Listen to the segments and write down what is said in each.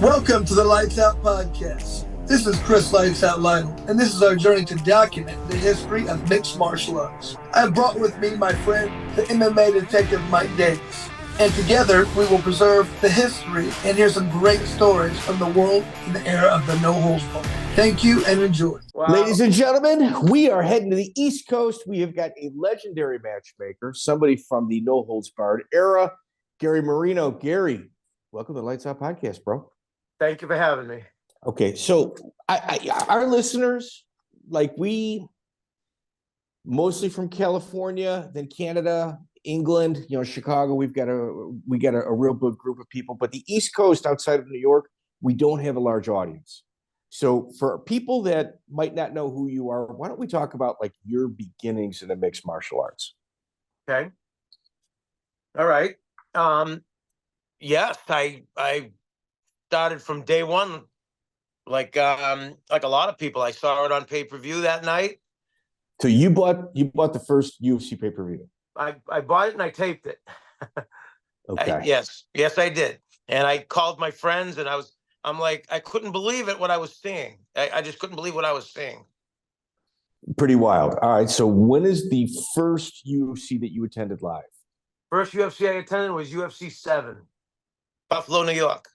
Welcome to the Lights Out Podcast. This is Chris Lights Out Lytle, and this is our journey to document the history of mixed martial arts. I have brought with me my friend, the MMA detective Mike Davis, and together we will preserve the history and hear some great stories from the world in the era of the no-holds-barred. Thank you and enjoy. Wow. Ladies and gentlemen, we are heading to the East Coast. We have got a legendary matchmaker, somebody from the no-holds-barred era, Gary Marino. Gary, welcome to the Lights Out Podcast, bro. Thank you for having me. Okay, so our listeners, like we, mostly from California, then Canada, England, Chicago. We got a real big group of people, but the East Coast outside of New York, we don't have a large audience. So for people that might not know who you are, why don't we talk about like your beginnings in the mixed martial arts? Okay. All right. Yes, I started from day one, like a lot of people. I saw it on pay-per-view that night. So you bought the first UFC pay-per-view. I bought it and I taped it. Okay. Yes, I did. And I called my friends and I'm like, I couldn't believe it, what I was seeing. I just couldn't believe what I was seeing. Pretty wild. All right. So when is the first UFC that you attended live? First UFC I attended was UFC 7, Buffalo, New York.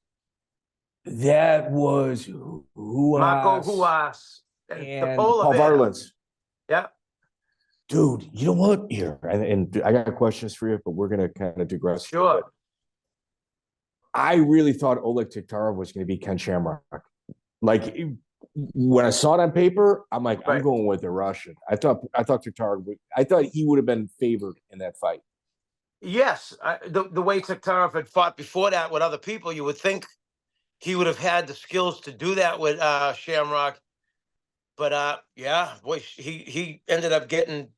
That was Marco Huas and Paul Varlins. Yeah. Dude, you know what? Here, and I got questions for you, but we're going to kind of digress. Sure. I really thought Oleg Tiktarov was going to be Ken Shamrock. Like, when I saw it on paper, I'm like, right. I'm going with the Russian. I thought Tiktarov, I thought he would have been favored in that fight. Yes. The way Tiktarov had fought before that with other people, you would think he would have had the skills to do that with Shamrock. But, yeah, boy, he ended up getting,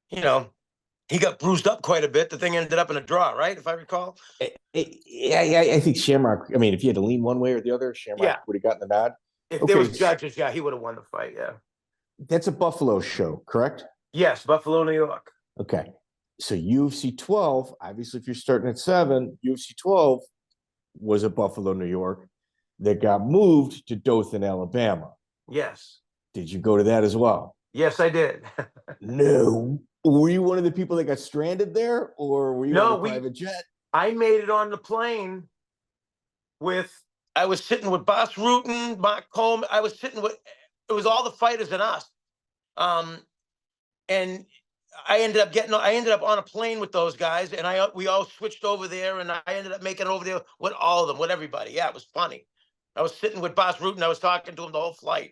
he got bruised up quite a bit. The thing ended up in a draw, right, if I recall? Yeah, I think Shamrock, I mean, if he had to lean one way or the other, Shamrock would have gotten the nod. If there was judges, he would have won the fight, yeah. That's a Buffalo show, correct? Yes, Buffalo, New York. Okay. So UFC 12, obviously if you're starting at 7, UFC 12 was at Buffalo, New York, that got moved to Dothan, Alabama. Yes. Did you go to that as well? Yes, I did. No. Were you one of the people that got stranded there, or were you on a private jet? I made it on the plane I was sitting with Boss Rutan, Mark Coleman. I was sitting with, it was all the fighters and us. And I ended up on a plane with those guys, and we all switched over there, and I ended up making it over there with all of them, with everybody. Yeah, it was funny. I was sitting with Boss Rutan. I was talking to him the whole flight.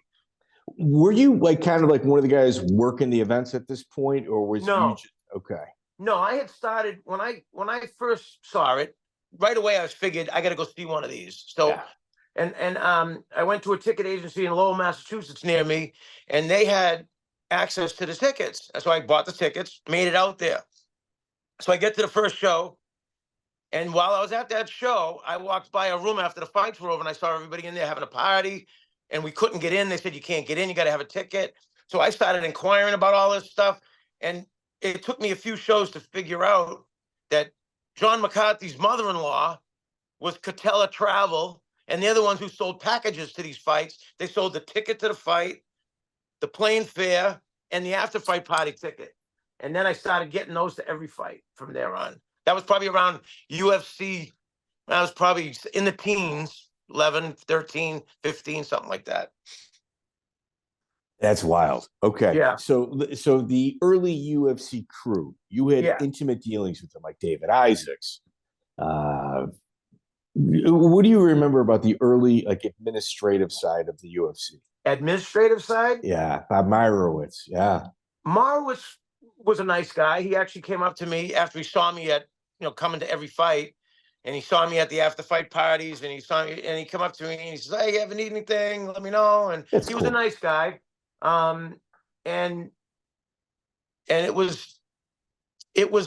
Were you kind of like one of the guys working the events at this point, or was you just, okay? No, I had started when I first saw it. Right away, I was figured I got to go see one of these. So, yeah. and I went to a ticket agency in Lowell, Massachusetts, near me, and they had access to the tickets. So I bought the tickets, made it out there. So I get to the first show, and while I was at that show, I walked by a room after the fights were over, and I saw everybody in there having a party, and we couldn't get in. They said, you can't get in, you got to have a ticket. So I started inquiring about all this stuff, and it took me a few shows to figure out that John McCarthy's mother-in-law was Catella Travel, and they're the ones who sold packages to these fights. They sold the ticket to the fight, the plane fare, and the after-fight party ticket. And then I started getting those to every fight from there on. That was probably around UFC. I was probably in the teens, 11, 13, 15, something like that. That's wild. Okay. Yeah. So the early UFC crew, you had intimate dealings with them, like David Isaacs. What do you remember about the early, administrative side of the UFC? Administrative side? Yeah. Bob Meyerowitz. Yeah. Meyerowitz was a nice guy. He actually came up to me after he saw me at, coming to every fight. And he saw me at the after-fight parties, and he came up to me and he says, "Hey, you ever need anything? Let me know." And he was a nice guy. And it was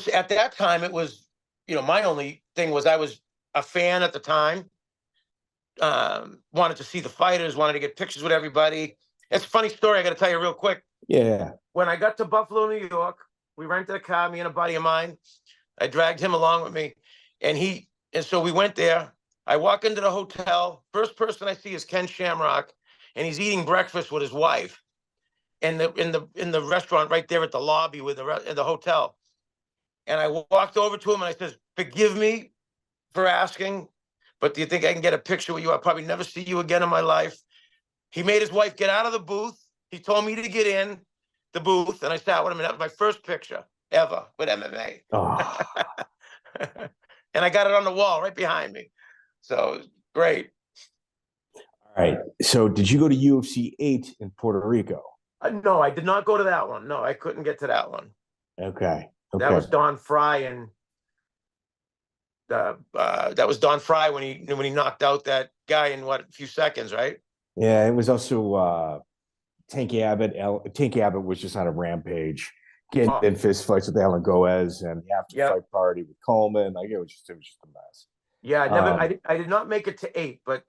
at that time, it was, my only thing was I was a fan at the time. Wanted to see the fighters, wanted to get pictures with everybody. It's a funny story I got to tell you real quick. Yeah. When I got to Buffalo, New York, we rented a car, me and a buddy of mine. I dragged him along with me, and so we went there, I walk into the hotel. First person I see is Ken Shamrock, and he's eating breakfast with his wife in the restaurant right there at the lobby with the hotel. And I walked over to him and I says, "Forgive me for asking, but do you think I can get a picture with you? I'll probably never see you again in my life." He made his wife get out of the booth. He told me to get in the booth, and I sat with him, and that was my first picture ever with MMA. Oh. And I got it on the wall right behind me. So great. All right. So did you go to UFC 8 in Puerto Rico? No, I did not go to that one. No, I couldn't get to that one. Okay. That was Don Fry, and that was Don Fry when he knocked out that guy in a few seconds, right? Yeah, it was also Tank Abbott. Tank Abbott was just on a rampage, getting in fist fights with Alan Goez, and the after fight party with Coleman. Like it was just a mess. Yeah, I did not make it to 8, but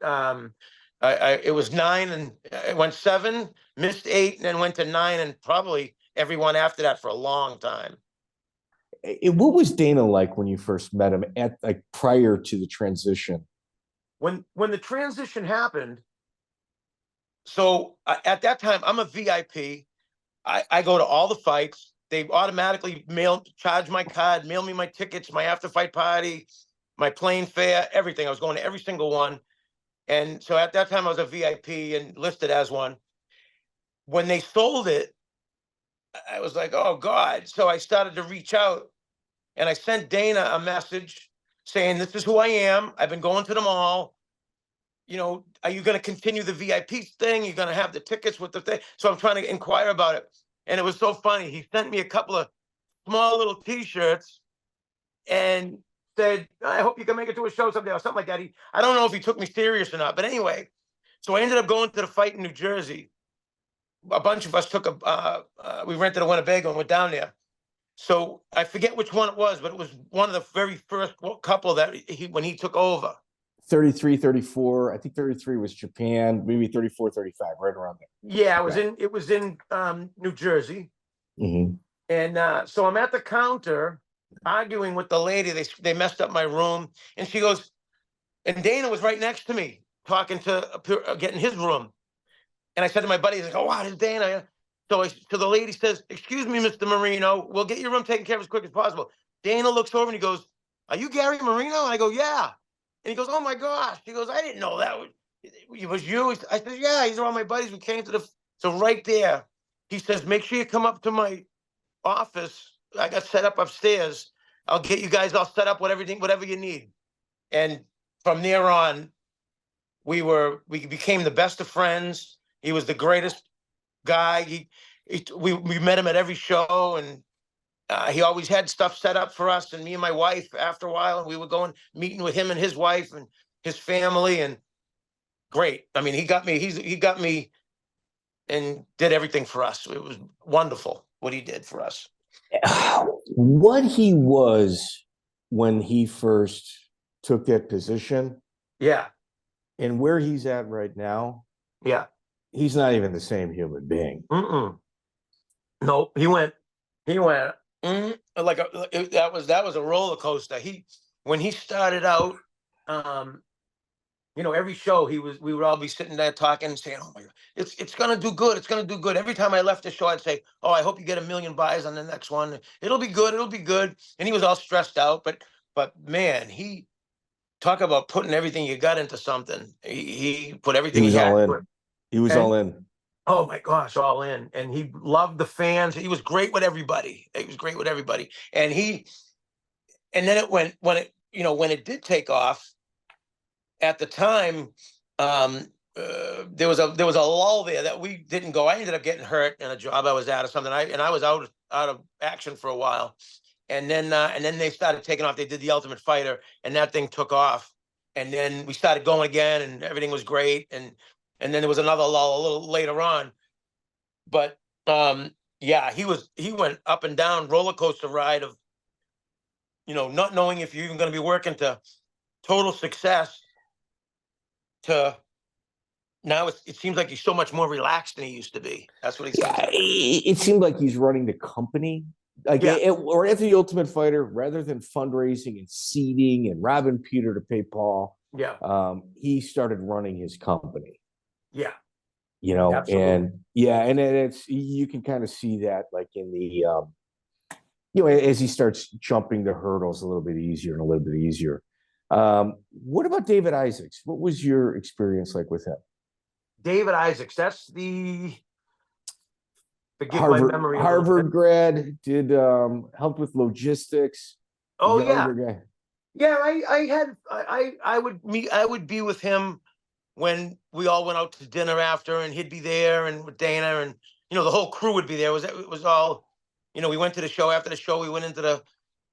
it was 9, and I went 7, missed 8, and then went to 9, and probably everyone after that for a long time. What was Dana like when you first met him prior to the transition? When the transition happened, so at that time I'm a VIP. I go to all the fights. They automatically charge my card, mail me my tickets, my after fight party, my plane fare, everything. I was going to every single one. And so at that time I was a VIP and listed as one. When they sold it, I was like, oh God. So I started to reach out, and I sent Dana a message saying, "This is who I am. I've been going to them all. You know, are you going to continue the VIP thing? You're going to have the tickets with the thing?" So I'm trying to inquire about it. And it was so funny. He sent me a couple of small little T-shirts and said, "I hope you can make it to a show someday," or something like that. I don't know if he took me serious or not, but anyway, so I ended up going to the fight in New Jersey. A bunch of us we rented a Winnebago and went down there. So I forget which one it was, but it was one of the very first couple that when he took over. 33, 34. I think 33 was Japan, maybe 34, 35, right around there. Yeah, it was in New Jersey. Mm-hmm. And so I'm at the counter arguing with the lady. They messed up my room, and she goes, and Dana was right next to me talking to getting his room. And I said to my buddy, he's like, "Oh, wow, there's Dana." So the lady says, "Excuse me, Mr. Marino, we'll get your room taken care of as quick as possible." Dana looks over and he goes, "Are you Gary Marino?" And I go, "Yeah." And he goes, "Oh my gosh." He goes, "I didn't know that was you." I said, "Yeah, these are all my buddies. We came to so right there, he says, "Make sure you come up to my office. I got set up upstairs. I'll get you guys all set up with everything, whatever you need." And from there on, we became the best of friends. He was the greatest guy. We met him at every show, and he always had stuff set up for us and me and my wife after a while, and we were going meeting with him and his wife and his family, and great. I mean, he got me and did everything for us. It was wonderful what he did for us. What he was when he first took that position. Yeah. And where he's at right now. Yeah. He's not even the same human being. No, he went that was a roller coaster. When he started out, every show we would all be sitting there talking and saying, "Oh my God, it's gonna do good. It's gonna do good." Every time I left the show, I'd say, "Oh, I hope you get 1 million buys on the next one. It'll be good. It'll be good." And he was all stressed out, but man, he talk about putting everything you got into something. He put everything he had into it. He was all in. Oh my gosh, all in. And he loved the fans. He was great with everybody. And then when it did take off, at the time, there was a lull there that we didn't go. I ended up getting hurt in a job I was at or something. I was out of action for a while. And then they started taking off. They did The Ultimate Fighter, and that thing took off. And then we started going again, and everything was great. And then there was another lull a little later on. But yeah, he went up and down roller coaster ride of, not knowing if you're even going to be working to total success to now it seems like he's so much more relaxed than he used to be. That's what he said. Yeah, it seemed like he's running the company. Or after The Ultimate Fighter, rather than fundraising and seeding and robbing Peter to pay Paul. Yeah. He started running his company. Yeah. Absolutely. And it's you can kind of see that like in the as he starts jumping the hurdles a little bit easier and a little bit easier. What about David Isaacs? What was your experience like with him? David Isaacs, that's the forgive my Harvard, memory. Harvard grad, did helped with logistics. Oh younger guy. Yeah, I would be with him when we all went out to dinner after, and he'd be there, and with Dana, and the whole crew would be there. It was all, we went to the show. After the show, we went into the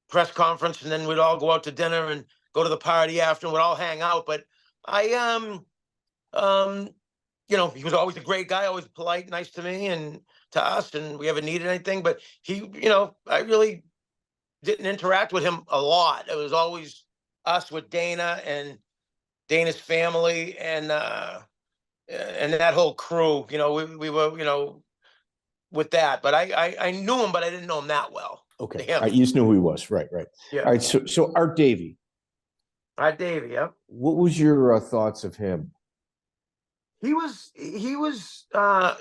press conference, and then we'd all go out to dinner and go to the party after, and we'd all hang out. But he was always a great guy, always polite, nice to me and to us, and we ever needed anything. But he, I really didn't interact with him a lot. It was always us with Dana and Dana's family and that whole crew. We were, with that. But I knew him, but I didn't know him that well. Okay, you just knew who he was, right? Yeah. All right. So Art Davie. Art Davie, yeah. What was your thoughts of him? He was a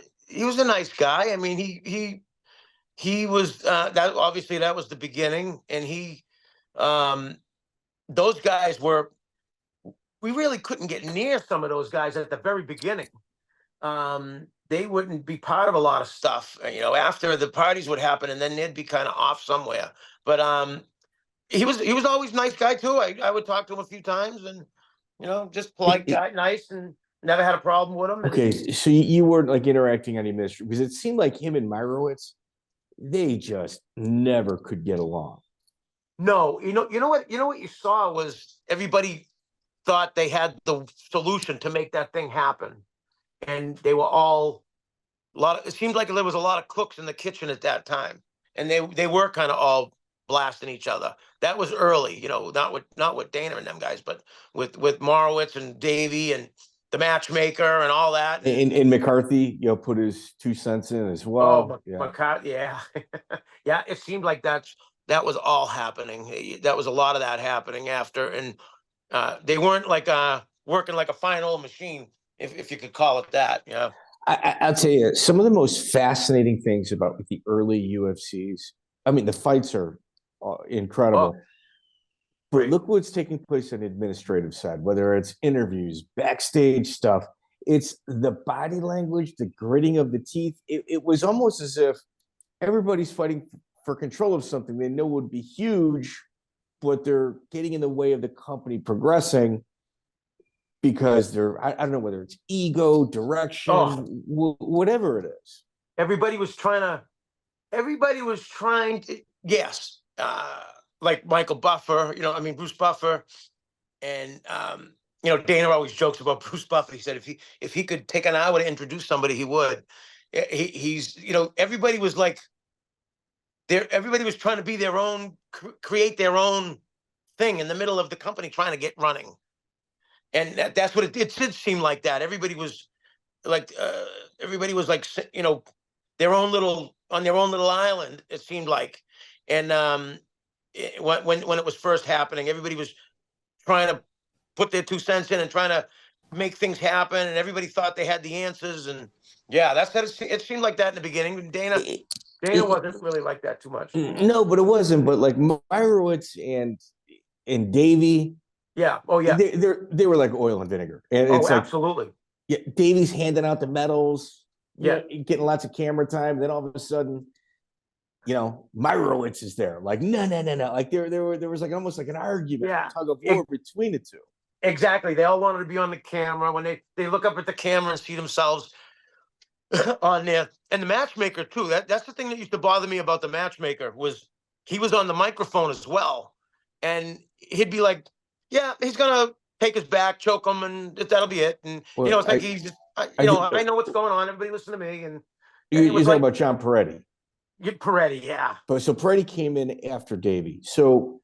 nice guy. I mean, he was that obviously that was the beginning, and those guys we really couldn't get near some of those guys at the very beginning. They wouldn't be part of a lot of stuff, after the parties would happen, and then they'd be kind of off somewhere. But he was always a nice guy too. I would talk to him a few times, and just polite guy, nice, and never had a problem with him. Okay, so you weren't like interacting on the administration, because it seemed like him and Meyerowitz, they just never could get along. No, you know what you saw was everybody thought they had the solution to make that thing happen, and they were all it seemed like there was a lot of cooks in the kitchen at that time, and they were kind of all blasting each other. That was early, not with Dana and them guys, but with Marowitz and Davie and the matchmaker and all that. And McCarthy, put his 2 cents in as well. McCarthy, yeah. Yeah, it seemed like that was all happening. That was a lot of that happening after, and they weren't like working like a fine old machine, if you could call it that. Yeah. I'll tell you, some of the most fascinating things about the early UFCs. I mean, the fights are incredible. But look what's taking place on the administrative side, whether it's interviews, backstage stuff. It's the body language, the gritting of the teeth. It was almost as if everybody's fighting for control of something they know would be huge, but they're getting in the way of the company progressing because I don't know whether it's ego, direction, whatever it is. Everybody was trying to, yes. Like Michael Buffer, Bruce Buffer, and Dana always jokes about Bruce Buffer. He said if he could take an hour to introduce somebody, he would. He's everybody was like everybody was trying to be their own, create their own thing in the middle of the company trying to get running, and that's what it did seem like. That everybody was like their own little on their own little island. It seemed like, and when it was first happening, everybody was trying to put their 2 cents in and trying to make things happen, and everybody thought they had the answers. And it seemed like that in the beginning. Dana wasn't really like that too much. No, but it wasn't. But like Meyerowitz and Davie, yeah, they were like oil and vinegar. And it's absolutely. Davie's handing out the medals, getting lots of camera time. Then all of a sudden, Meyerowitz is there. Like, no. Like there was like almost like an argument, tug of war between the two. Exactly. They all wanted to be on the camera. When they look up at the camera and see themselves on there. And the matchmaker too. That's the thing that used to bother me about the matchmaker was he was on the microphone as well. And he'd be like, yeah, he's gonna take his back, choke him, and that'll be it. And it's like he's just I know what's going on. Everybody listen to me. And you're talking about John Perretti. Perretti, yeah. But so Perretti came in after Davie. So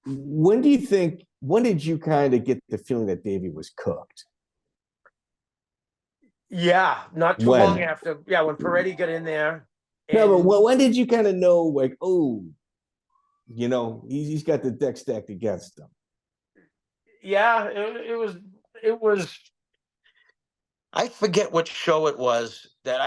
when did you kind of get the feeling that Davie was cooked? Yeah, not too long after. Yeah, when Perretti got in there. No, but when did you kind of know, like, he's got the deck stacked against him? Yeah, it was. I forget what show it was that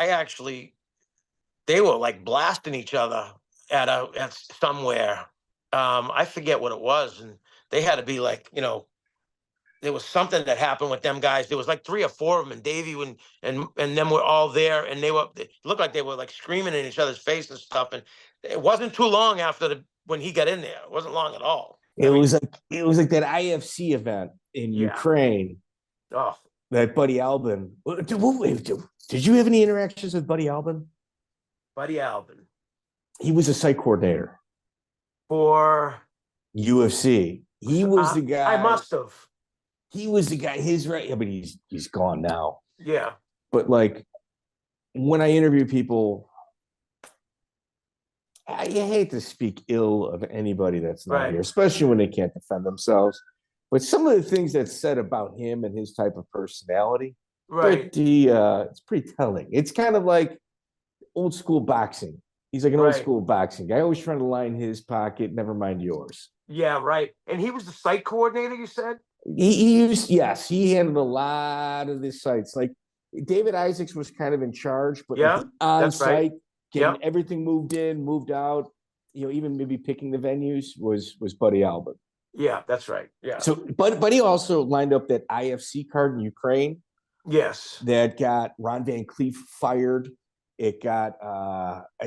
they were like blasting each other at somewhere. I forget what it was, and they had to be like, there was something that happened with them guys. There was like 3 or 4 of them, and Davie and them were all there, and it looked like they were like screaming in each other's face and stuff. And it wasn't too long after when he got in there. It wasn't long at all. It was like that IFC event in Ukraine. Oh, that Buddy Albin. Did you have any interactions with Buddy Albin? Buddy Albin. He was a site coordinator for UFC. He was the guy. I must have. He was the guy. His right. I mean, he's gone now. Yeah. But like when I interview people, I hate to speak ill of anybody that's not here, especially when they can't defend themselves. But some of the things that's said about him and his type of personality, it's pretty telling. It's kind of like old school boxing. He's like an old school boxing guy, always trying to line his pocket, never mind yours. Yeah, right. And he was the site coordinator, you said? He handled a lot of the sites. Like David Isaacs was kind of in charge, but on site, getting everything moved in, moved out, even maybe picking the venues was Buddy Albin. Yeah, that's right. Yeah. So, but he also lined up that IFC card in Ukraine. Yes. That got Ron Van Cleef fired. It got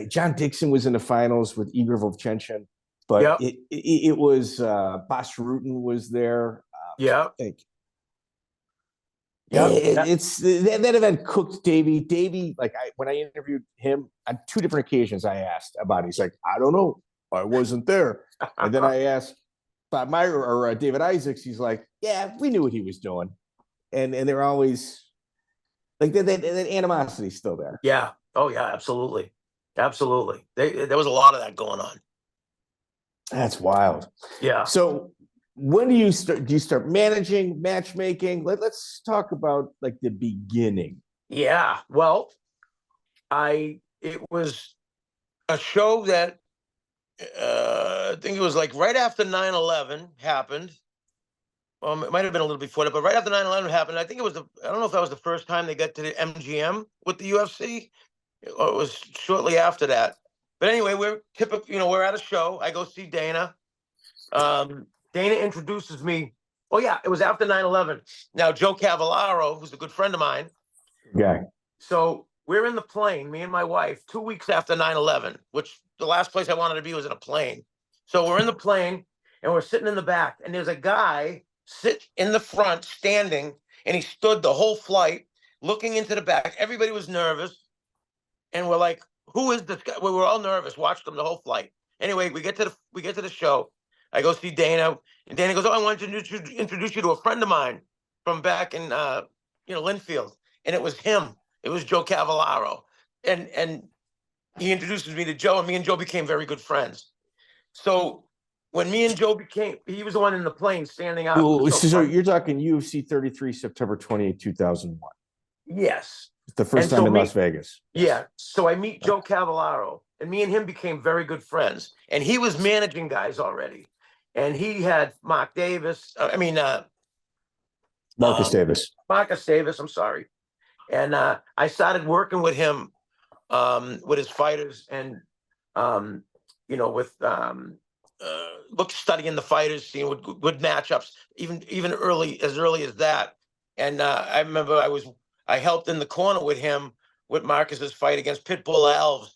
John Dixon was in the finals with Igor Vovchanchyn, but it was Bas Rutten was there. It's that event cooked Davie. Davie, like when I interviewed him on 2 different occasions, I asked about it. He's like, I don't know, I wasn't there. And then I asked Bob Meyer or David Isaacs. He's like, yeah, we knew what he was doing, and they're always like that animosity still there. Yeah. Oh yeah, absolutely. Absolutely. There was a lot of that going on. That's wild. Yeah. So when do you start managing, matchmaking? Let's talk about like the beginning. Yeah. Well, it was a show that I think it was like right after 9/11 happened. It might have been a little before that, but right after 9/11 happened, I think it was I don't know if that was the first time they got to the MGM with the UFC, or it was shortly after that. But anyway, we're at a show. I go see Dana. Dana introduces me. Oh yeah, it was after 9/11. Now Joe Cavallaro, who's a good friend of mine. Okay. So we're in the plane, me and my wife, 2 weeks after 9/11, which the last place I wanted to be was in a plane. So we're in the plane and we're sitting in the back, and there's a guy sit in the front standing, and he stood the whole flight looking into the back. Everybody was nervous, and we're like, who is this guy? We were all nervous, watched him the whole flight. Anyway, we get to the show. I go see Dana, and Dana goes, I want to introduce you to a friend of mine from back in Linfield. And it was him. It was Joe Cavallaro. And he introduces me to Joe, and me and Joe became very good friends. So when me and Joe he was the one in the plane standing out. So you're talking UFC 33, September 28, 2001. Yes. The first time in Las Vegas. Yeah. So I meet Joe Cavallaro, and me and him became very good friends. And he was managing guys already. And he had Marcus Davis, I'm sorry. And I started working with him with his fighters, and studying the fighters, seeing good matchups, even early as that. And I remember I helped in the corner with him with Marcus's fight against Pitbull Alves.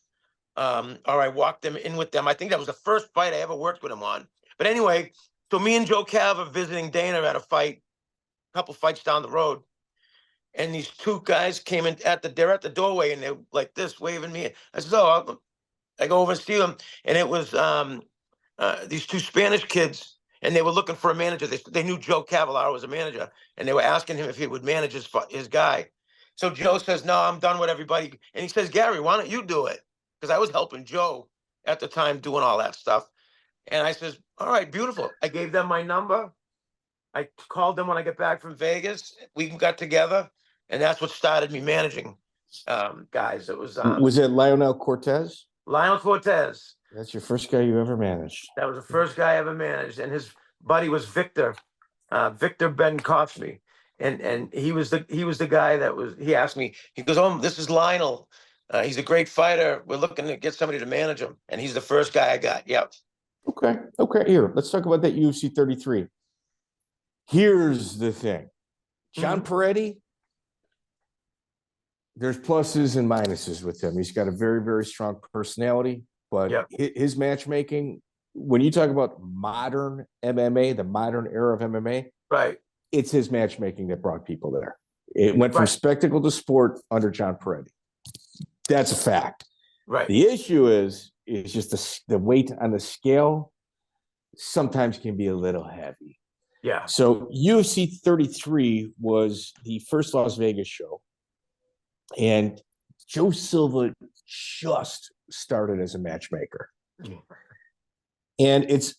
Or I walked them in with them. I think that was the first fight I ever worked with him on. But anyway, so me and Joe Cav are visiting Dana at a couple fights down the road. And these 2 guys came in they're at the doorway, and they're like this, waving me. I said, I go over and see them. And it was these 2 Spanish kids, and they were looking for a manager. They knew Joe Cavallaro was a manager, and they were asking him if he would manage his guy. So Joe says, no, I'm done with everybody. And he says, Gary, why don't you do it? Because I was helping Joe at the time doing all that stuff. And I says, all right, beautiful. I gave them my number. I called them when I get back from Vegas. We got together, and that's what started me managing guys. It was it Lionel Cortez? Lionel Cortez. That's your first guy you ever managed. That was the first guy I ever managed, and his buddy was Victor. Victor Ben Cosme. And he was the guy he asked me, he goes, "Oh, this is Lionel. He's a great fighter. We're looking to get somebody to manage him." And he's the first guy I got. Yep. Okay. Here, let's talk about that UFC 33. Here's the thing. John Perretti, there's pluses and minuses with him. He's got a very, very strong personality, but his matchmaking, when you talk about modern MMA, the modern era of MMA, right, it's his matchmaking that brought people there. It went from spectacle to sport under John Perretti. That's a fact. Right. The issue is just the weight on the scale sometimes can be a little heavy. Yeah. So UFC 33 was the first Las Vegas show, and Joe Silva just started as a matchmaker. And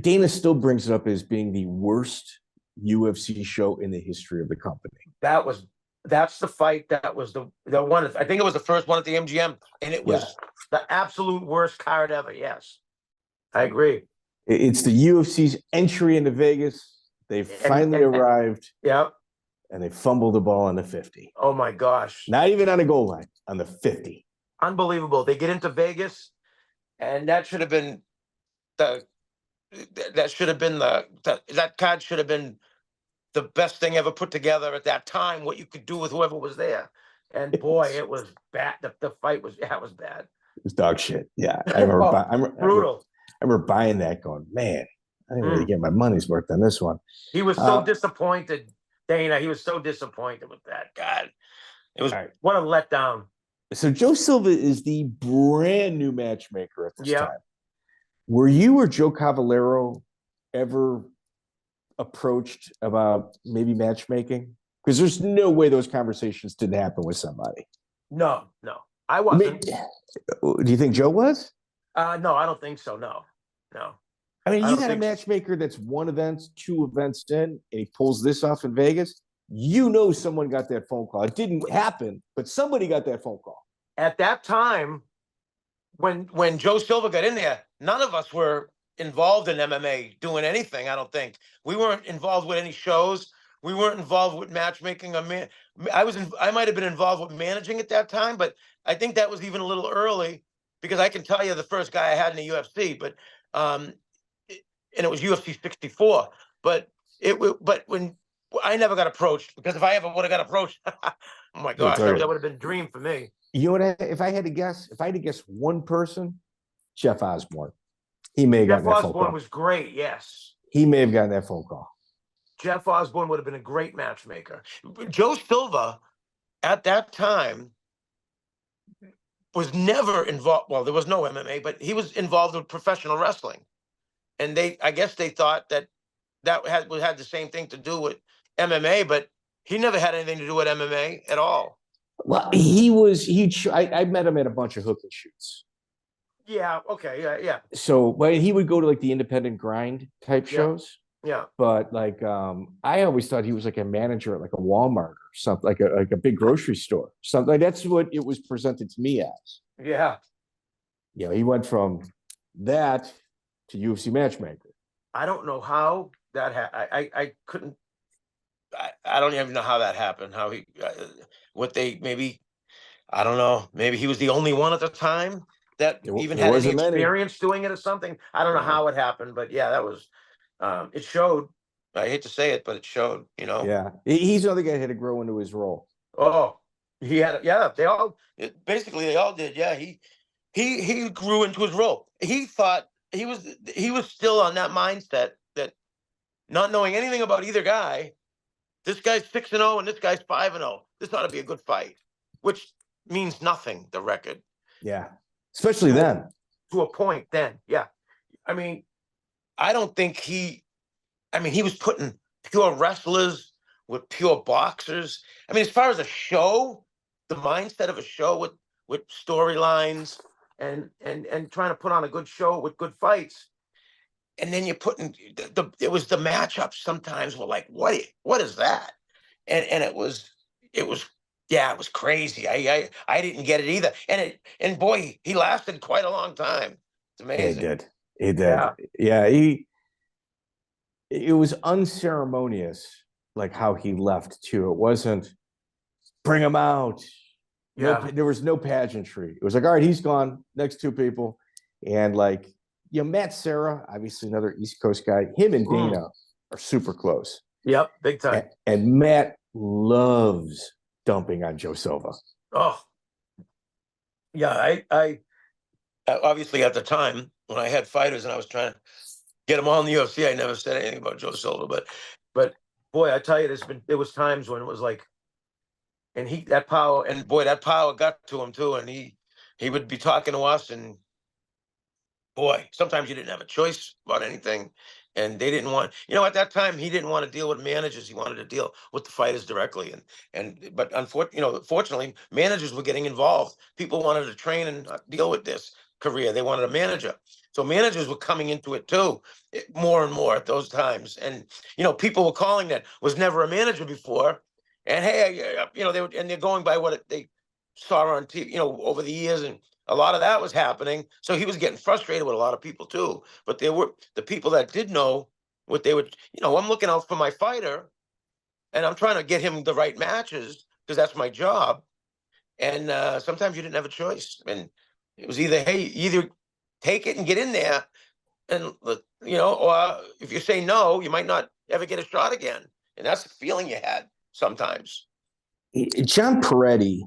Dana still brings it up as being the worst UFC show in the history of the company. That's the fight. That was the one. I think it was the first one at the MGM, and it was the absolute worst card ever. Yes, I agree. It's the UFC's entry into Vegas. They finally arrived. Yep. And they fumbled the ball on the 50. Oh my gosh. Not even on a goal line, on the 50. Unbelievable. They get into Vegas, and that should have been that card should have been the best thing ever put together at that time, what you could do with whoever was there. And boy, it was bad. The fight was bad. It was dog shit. Yeah. I remember brutal. I remember buying that going, man, I didn't really get my money's worth on this one. He was so disappointed, Dana. He was so disappointed with that. God, it was what a letdown. So Joe Silva is the brand new matchmaker at this time. Were you or Joe Cavallero ever approached about maybe matchmaking? Because there's no way those conversations didn't happen with somebody. No, I wasn't. Do you think Joe was? No, I don't think so. No. I mean, you got a matchmaker that's one event, two events in, and he pulls this off in Vegas. You know someone got that phone call. It didn't happen, but somebody got that phone call. At that time, when Joe Silva got in there, none of us were involved in MMA doing anything, I don't think. We weren't involved with any shows. We weren't involved with matchmaking. I might have been involved with managing at that time, but I think that was even a little early, because I can tell you the first guy I had in the UFC, but and it was UFC 64. But when I never got approached, because if I ever would have got approached, oh my gosh, that would have been a dream for me. You know what? If I had to guess one person, Jeff Osborne. He may have gotten that phone call. Jeff Osborne was great, yes. He may have gotten that phone call. Jeff Osborne would have been a great matchmaker. Joe Silva, at that time, was never involved. Well, there was no MMA, but he was involved with professional wrestling. And I guess they thought that had the same thing to do with MMA, but he never had anything to do with MMA at all. Well, I met him at a bunch of hook and shoots. Yeah. Okay. Yeah. So, but he would go to like the independent grind type shows. Yeah. But like, I always thought he was like a manager at like a Walmart or something, like a big grocery store. Something like that's what it was presented to me as. Yeah. You know, he went from that to UFC matchmaker. I don't know how that happened. I couldn't. I don't even know how that happened. How he, maybe, I don't know. Maybe he was the only one at the time that even had any experience doing it or something. I don't know how it happened, but yeah, that was. It showed. I hate to say it, but it showed. You know. Yeah, he's another guy that had to grow into his role. Oh, he had. Yeah, they all did. Yeah, he grew into his role. He thought he was still on that mindset that, not knowing anything about either guy. This guy's 6-0 and this guy's 5-0. This ought to be a good fight, which means nothing. The record. Yeah, especially then. To a point, then. Yeah, I mean, I don't think he was putting pure wrestlers with pure boxers. I mean, as far as a show, the mindset of a show with storylines and trying to put on a good show with good fights. And then you're putting it was the matchups sometimes were like, what is that? And it was crazy. I didn't get it either. And boy, he lasted quite a long time. It's amazing. He did. Yeah. it was unceremonious, like how he left too. It wasn't bring him out. No, Yeah. there was no pageantry. It was like, all right, he's gone. Next two people, and like, Matt Serra, obviously another East Coast guy. Him and Dana are super close. Yep, big time. And Matt loves dumping on Joe Silva. Oh, yeah. I obviously at the time when I had fighters and I was trying to get them all in the UFC, I never said anything about Joe Silva. But boy, I tell you, there was times when it was like, and that power got to him too, and he would be talking to us, and boy, sometimes you didn't have a choice about anything. And they didn't want, at that time, he didn't want to deal with managers. He wanted to deal with the fighters directly. But unfortunately, managers were getting involved. People wanted to train and deal with this career. They wanted a manager. So managers were coming into it too, more and more at those times. And, people were calling that was never a manager before. And hey, they're going by what they saw on TV, over the years. And a lot of that was happening. So he was getting frustrated with a lot of people too. But there were the people that did know what they would, I'm looking out for my fighter and I'm trying to get him the right matches because that's my job. And sometimes you didn't have a choice. And it was either take it and get in there. And, or if you say no, you might not ever get a shot again. And that's the feeling you had sometimes. John Perretti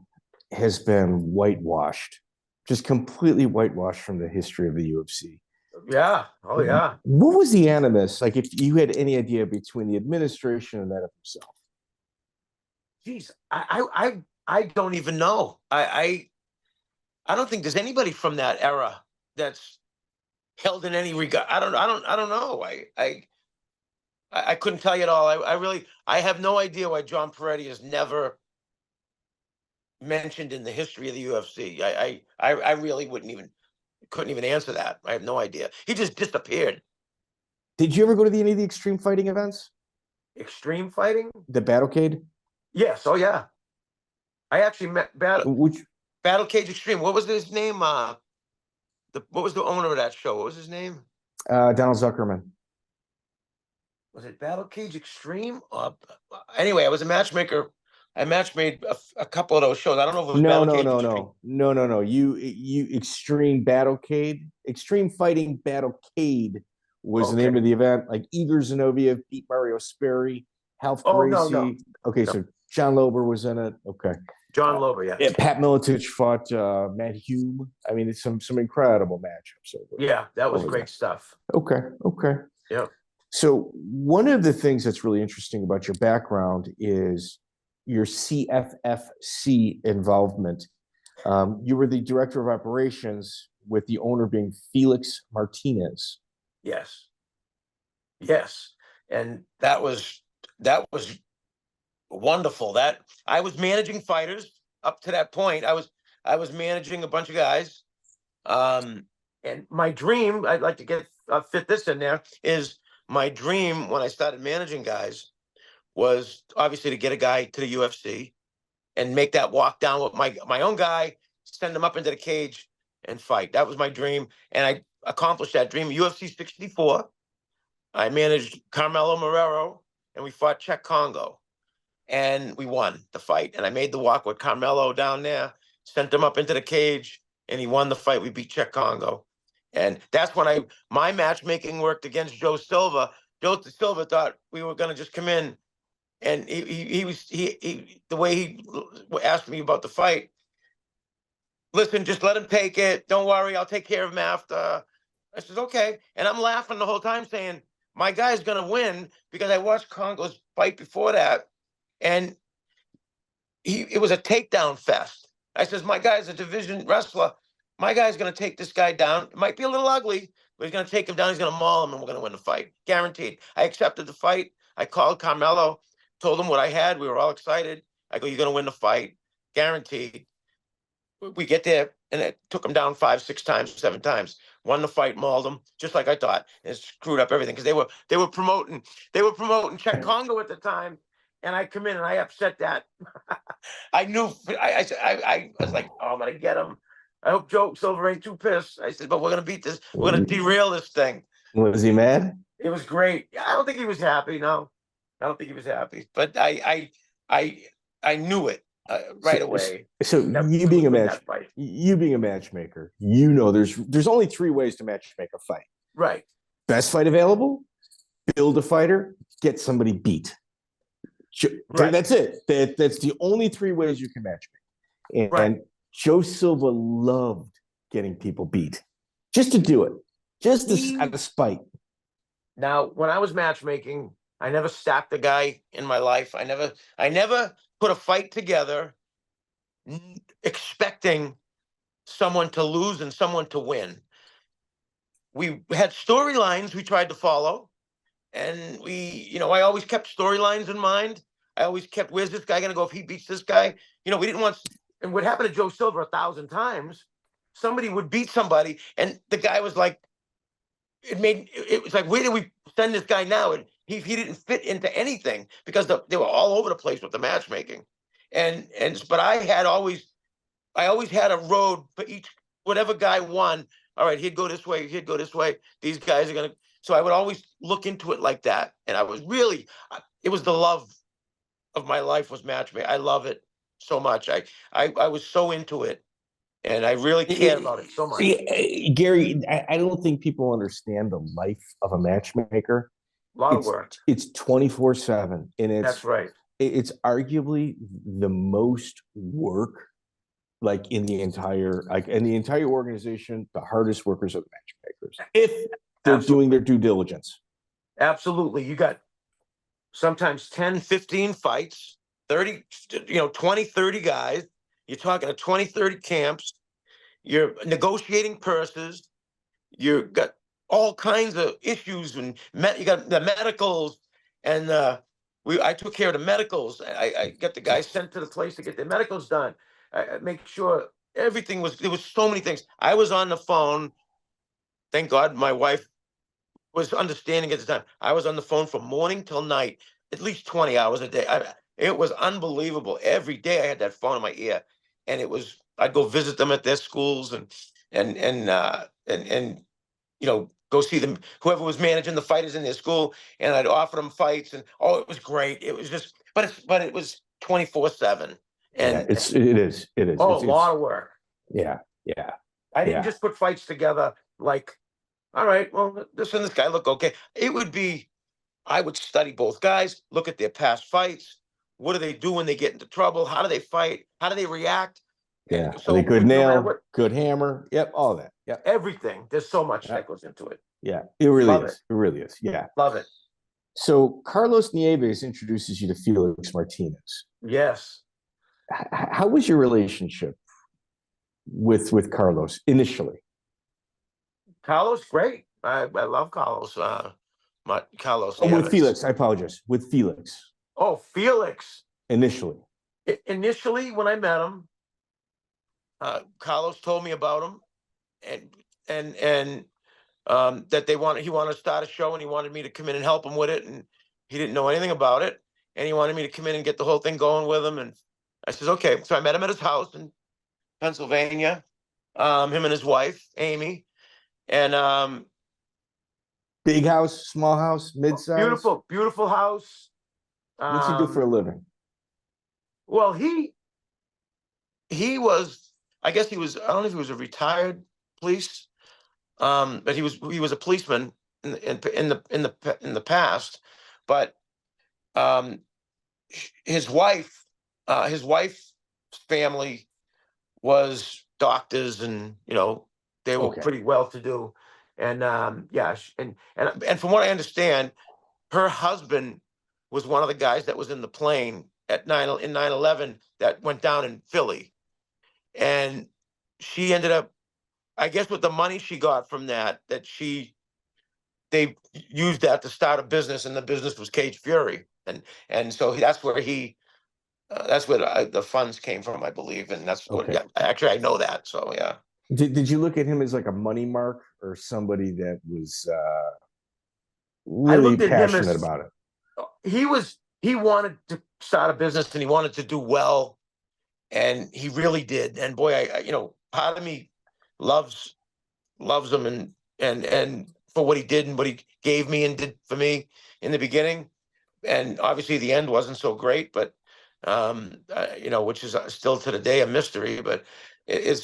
has been whitewashed. Just completely whitewashed from the history of the UFC. Yeah. Oh, yeah. What was the animus? Like, if you had any idea between the administration and that of himself? Geez, I don't even know. I don't think there's anybody from that era that's held in any regard. I don't know. I couldn't tell you at all. I have no idea why John Perretti is never mentioned in the history of the UFC. I really couldn't even answer that. I have no idea. He just disappeared. Did you ever go to any of the extreme fighting events? Extreme fighting? The Battlecade? Yes. Oh yeah. I actually met Battlecade Extreme. What was his name? What was the owner of that show? What was his name? Donald Zuckerman. Was it Battlecade Extreme? Anyway, I was a matchmaker. I matchmade a couple of those shows. I don't know if it was No. You Extreme Battlecade, Extreme Fighting Battlecade was the name of the event. Like Igor Zinoviev beat Mario Sperry, Half Gracie. No. Okay, so John Lober was in it. Okay, John Lober, yeah. Pat Miletich fought Matt Hume. I mean, it's some incredible matchups. Yeah, that was great stuff. Okay. Yeah. So one of the things that's really interesting about your background is your CFFC involvement. You were the director of operations, with the owner being Felix Martinez. Yes. And that was wonderful. That I was managing fighters up to that point. I was managing a bunch of guys. And my dream, I'd like to fit this in there, is my dream when I started managing guys was obviously to get a guy to the UFC and make that walk down with my own guy, send him up into the cage and fight. That was my dream. And I accomplished that dream. UFC 64, I managed Carmelo Marrero and we fought Czech Congo and we won the fight. And I made the walk with Carmelo down there, sent him up into the cage and he won the fight. We beat Czech Congo. And that's when my matchmaking worked against Joe Silva. Joe Silva thought we were going to just come in. And the way he asked me about the fight, listen, just let him take it. Don't worry, I'll take care of him after. I said, okay. And I'm laughing the whole time saying, my guy's going to win because I watched Congo's fight before that. And it was a takedown fest. I says, my guy's a division wrestler. My guy's going to take this guy down. It might be a little ugly, but he's going to take him down. He's going to maul him and we're going to win the fight. Guaranteed. I accepted the fight. I called Carmelo. Told him what I had. We were all excited. I go, you're going to win the fight. Guaranteed. We get there, and it took him down 5, 6 times, 7 times. Won the fight, mauled him, just like I thought. And it screwed up everything because they were promoting Czech Congo at the time, and I come in and I upset that. I knew. I was like, oh, I'm going to get him. I hope Joe Silva ain't too pissed. I said, but we're going to beat this. We're going to derail this thing. Was he mad? It was great. I don't think he was happy. No, I don't think he was happy. But I knew it right away. So That you we being a would win that fight. you being a matchmaker, you know there's only three ways to matchmake a fight. Right. Best fight available, build a fighter, get somebody beat. Right. That's it. That's the only three ways you can matchmake. And, Right. and Joe Silva loved getting people beat, just to do it, just out of spite. Now, when I was matchmaking, I never stacked a guy in my life. I never put a fight together expecting someone to lose and someone to win. We had storylines we tried to follow, and I always kept storylines in mind. I always kept, where's this guy going to go if he beats this guy? We didn't want, and what happened to Joe Silva 1,000 times, somebody would beat somebody, and the guy was like, it was like, where do we send this guy now? And he didn't fit into anything because they were all over the place with the matchmaking. But I always had a road for each, whatever guy won. All right, he'd go this way, he'd go this way. These guys are going to, so I would always look into it like that. And it was the love of my life was matchmaking. I love it so much. I was so into it. And I really cared about it so much. Gary, I don't think people understand the life of a matchmaker. A lot of work. It's 24/7, and that's right. It's arguably the most work, like in the entire organization. The hardest workers are the matchmakers, if they're doing their due diligence. Absolutely, you got sometimes 10, 15 fights, 30, 20, 30 guys. You're talking to 20, 30 camps. You're negotiating purses. You've got all kinds of issues, and you got the medicals. And I took care of the medicals. I got the guys sent to the place to get their medicals done. I make sure everything was. There was so many things. I was on the phone. Thank God, my wife was understanding at the time. I was on the phone from morning till night, at least 20 hours a day. It was unbelievable. Every day I had that phone in my ear. And I'd go visit them at their schools and go see them, whoever was managing the fighters in their school, and I'd offer them fights, and it was great. It was just, but it was 24/7. And it is. Oh, a lot of work. Yeah. I didn't just put fights together like, all right, well, this and this guy look okay. I would study both guys, look at their past fights. What do they do when they get into trouble? How do they fight? How do they react? Yeah. So are they good nail, good hammer? Yep, all that. Yep. Everything. There's so much that goes into it. Yeah, it really is. It really is. Yeah. Love it. So Carlos Nieves introduces you to Felix Martinez. Yes. How was your relationship with Carlos initially? Carlos, great. I love Carlos. Carlos Nieves. With Felix, I apologize. With Felix. Oh, Felix. Initially, when I met him, Carlos told me about him, and that he wanted to start a show, and he wanted me to come in and help him with it, and he didn't know anything about it, and he wanted me to come in and get the whole thing going with him, and I said, okay. So I met him at his house in Pennsylvania, him and his wife, Amy, and big house, small house, mid-size? Beautiful house. What's he do for a living? Well, he was, I guess he was, I don't know if he was a retired police, but he was a policeman in the past, but his wife's family was doctors, and they were pretty well to do, and and from what I understand, her husband was one of the guys that was in the plane in 9/11 that went down in Philly, and she ended up, I guess, with the money she got from that they used that to start a business, and the business was Cage Fury, and so that's where the funds came from, I believe, and that's what. Yeah, actually, I know that. So yeah. Did you look at him as like a money mark or somebody that was really passionate about it? He wanted to start a business, and he wanted to do well, and he really did. And boy, part of me loves him, and for what he did and what he gave me and did for me in the beginning. And obviously the end wasn't so great, but which is still to the day a mystery. But in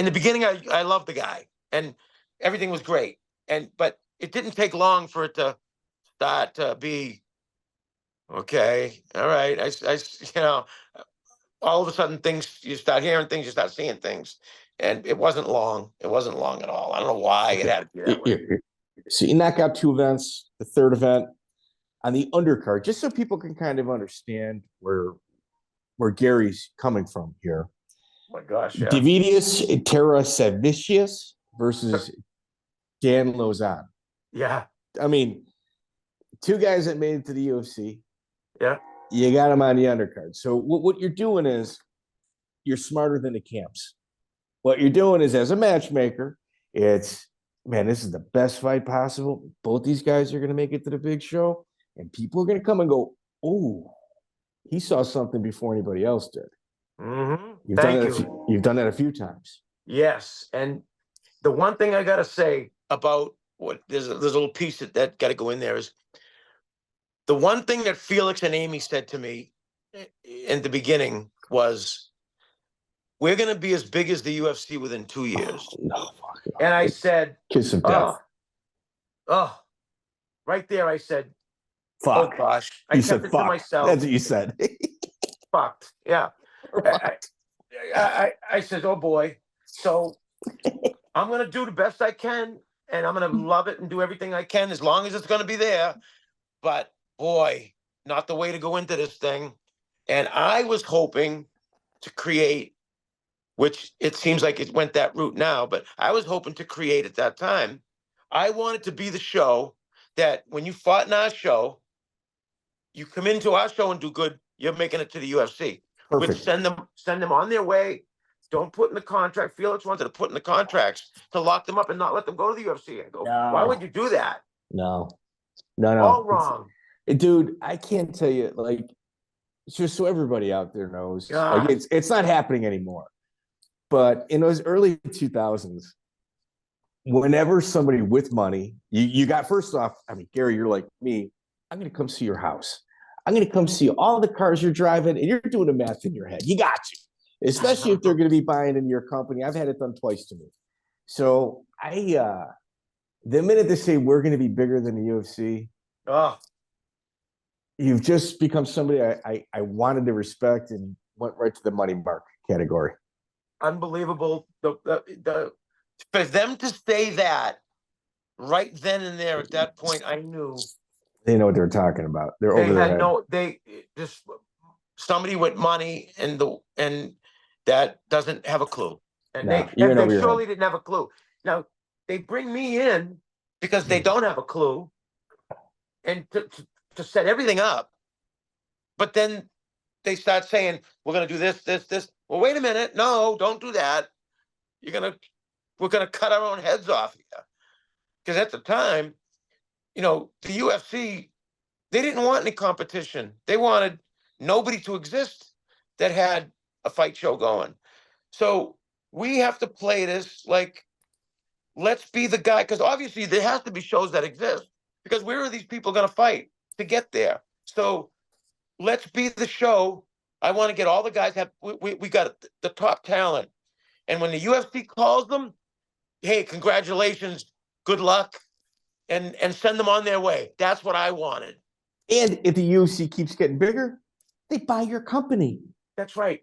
the beginning I loved the guy and everything was great, but it didn't take long for it to start to be okay. All right, all of a sudden you start hearing things, you start seeing things, and it wasn't long. It wasn't long at all. I don't know why it had to be that way. So you knock out 2 events. The third event on the undercard, just so people can kind of understand where Gary's coming from here. Oh my gosh, yeah. Deividas Taurosevicius versus Dan Lauzon. Yeah. I mean, 2 guys that made it to the UFC. Yeah. You got them on the undercard. So what you're doing is you're smarter than the camps. What you're doing is, as a matchmaker, it's, man, this is the best fight possible. Both these guys are going to make it to the big show, and people are going to come and go, oh, he saw something before anybody else did. Mm-hmm. You've done that a few times. Yes, and the one thing I got to say about there's a little piece that got to go in there is the one thing that Felix and Amy said to me in the beginning was, we're going to be as big as the UFC within 2 years. Oh, no, and I said, kiss of death. Right there, I said, fuck. Oh gosh. I you kept said it fuck. to myself. That's what you said. Fucked. Yeah. I said, oh boy. So I'm going to do the best I can, and I'm going to love it and do everything I can as long as it's going to be there. But boy, not the way to go into this thing. And I was hoping to create, which it seems like it went that route now, but I was hoping to create at that time. I wanted to be the show that when you fought in our show, you come into our show and do good, you're making it to the UFC. Perfect. We'd send them on their way. Don't put in the contract. Felix wanted to put in the contracts to lock them up and not let them go to the UFC. I go, why would you do that? No. All wrong. Dude, I can't tell you, like, just so everybody out there knows, God. like, it's not happening anymore. But in those early 2000s, whenever somebody with money, you got, first off, I mean, Gary, you're like me, I'm going to come see your house. I'm going to come see all the cars you're driving, and you're doing the math in your head. You got you, especially if they're going to be buying in your company. I've had it done twice to me. So the minute they say we're going to be bigger than the UFC, you've just become somebody I wanted to respect and went right to the money mark category. Unbelievable. For them to say that right then and there at that point, I knew they know what they're talking about. They're over their head. They just somebody with money and that doesn't have a clue, and they surely didn't have a clue. Now they bring me in because they don't have a clue, and to set everything up, but then they start saying we're going to do this. Well, wait a minute. No, don't do that. We're going to cut our own heads off here. Because at the time, the UFC, they didn't want any competition. They wanted nobody to exist that had a fight show going. So we have to play this like, let's be the guy. Because obviously there has to be shows that exist. Because where are these people going to fight to get there? So let's be the show. I want to get all the guys. We got the top talent. And when the UFC calls them, hey, congratulations, good luck, and send them on their way. That's what I wanted. And if the UFC keeps getting bigger, they buy your company. That's right.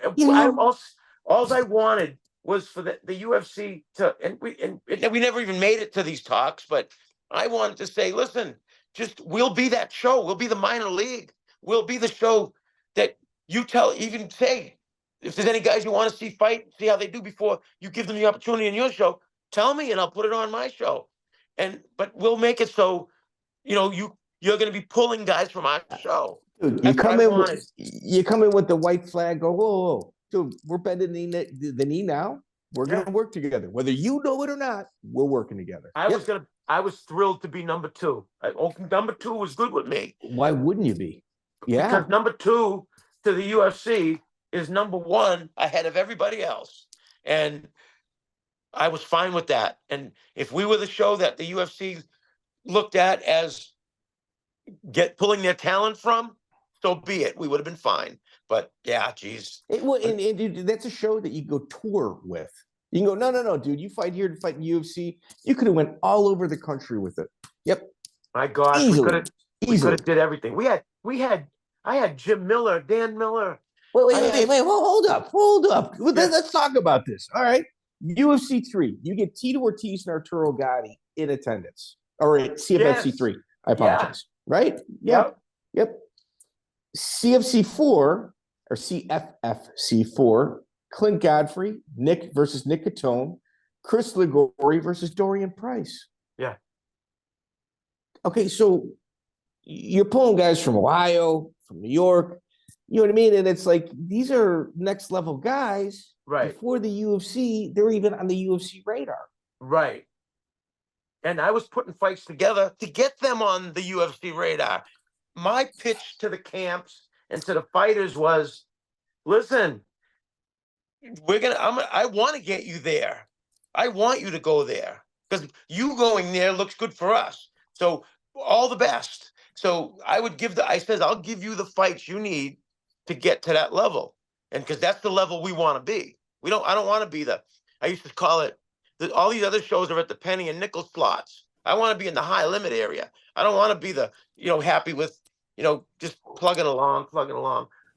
All I wanted was for the UFC to, and we never even made it to these talks, but I wanted to say, listen, we'll be that show. We'll be the minor league. We'll be the show that you say, if there's any guys you want to see fight, see how they do before you give them the opportunity in your show, tell me and I'll put it on my show. But we'll make it so, you're going to be pulling guys from our show. Dude, you come in with the white flag, go, whoa, dude, we're bending the knee now. We're going to work together. Whether you know it or not, we're working together. I was thrilled to be number 2. Number 2 was good with me. Why wouldn't you be? Yeah. Because number 2 to the UFC is number 1 ahead of everybody else. And I was fine with that. And if we were the show that the UFC looked at as pulling their talent from, so be it. We would have been fine. But yeah, geez. And dude, that's a show that you go tour with. You can go, no, dude. You fight here to fight in UFC. You could have went all over the country with it. Yep. My gosh, Easily. we could have did everything. I had Jim Miller, Dan Miller. Wait. Hold up. Well, Yeah. Let's talk about this. All right. UFC 3. You get Tito Ortiz and Arturo Gatti in attendance. All right. CFFC 3. I apologize. Yeah. Right? Yep. CFC 4 or CFFC 4. Clint Godfrey, Nick versus Nick Catone, Chris Ligori versus Dorian Price. Yeah. Okay, so you're pulling guys from Ohio, from New York, you know what I mean? And it's like, these are next level guys. Right. Before the UFC, they're even on the UFC radar. Right. And I was putting fights together to get them on the UFC radar. My pitch to the camps and to the fighters was, listen, I want to get you there. I want you to go there because you going there looks good for us. So all the best. So I said, I'll give you the fights you need to get to that level. And because that's the level we want to be. I don't want to be I used to call it, all these other shows are at the penny and nickel slots. I want to be in the high limit area. I don't want to be happy with, just plugging along.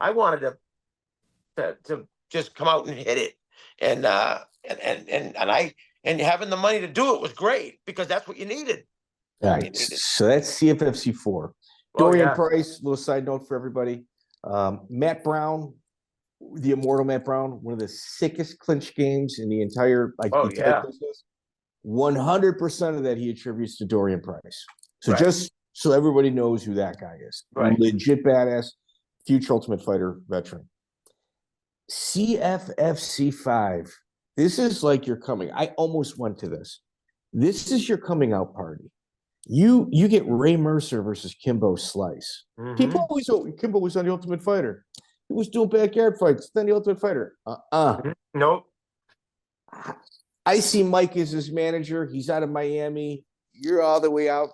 I wanted to just come out and hit it. And having the money to do it was great because that's what you needed. All right. So that's CFFC 4. Dorian Price, little side note for everybody. Matt Brown, the immortal Matt Brown, one of the sickest clinch games in the entire business. 100% of that he attributes to Dorian Price. So just so everybody knows who that guy is. Right. Legit badass, future Ultimate Fighter veteran. CFFC 5. This is like your coming. I almost went to this. This is your coming out party. You get Ray Mercer versus Kimbo Slice. Mm-hmm. People always Kimbo was on the Ultimate Fighter. He was doing backyard fights. Then the Ultimate Fighter. Nope. I see Mike as his manager. He's out of Miami. You're all the way out,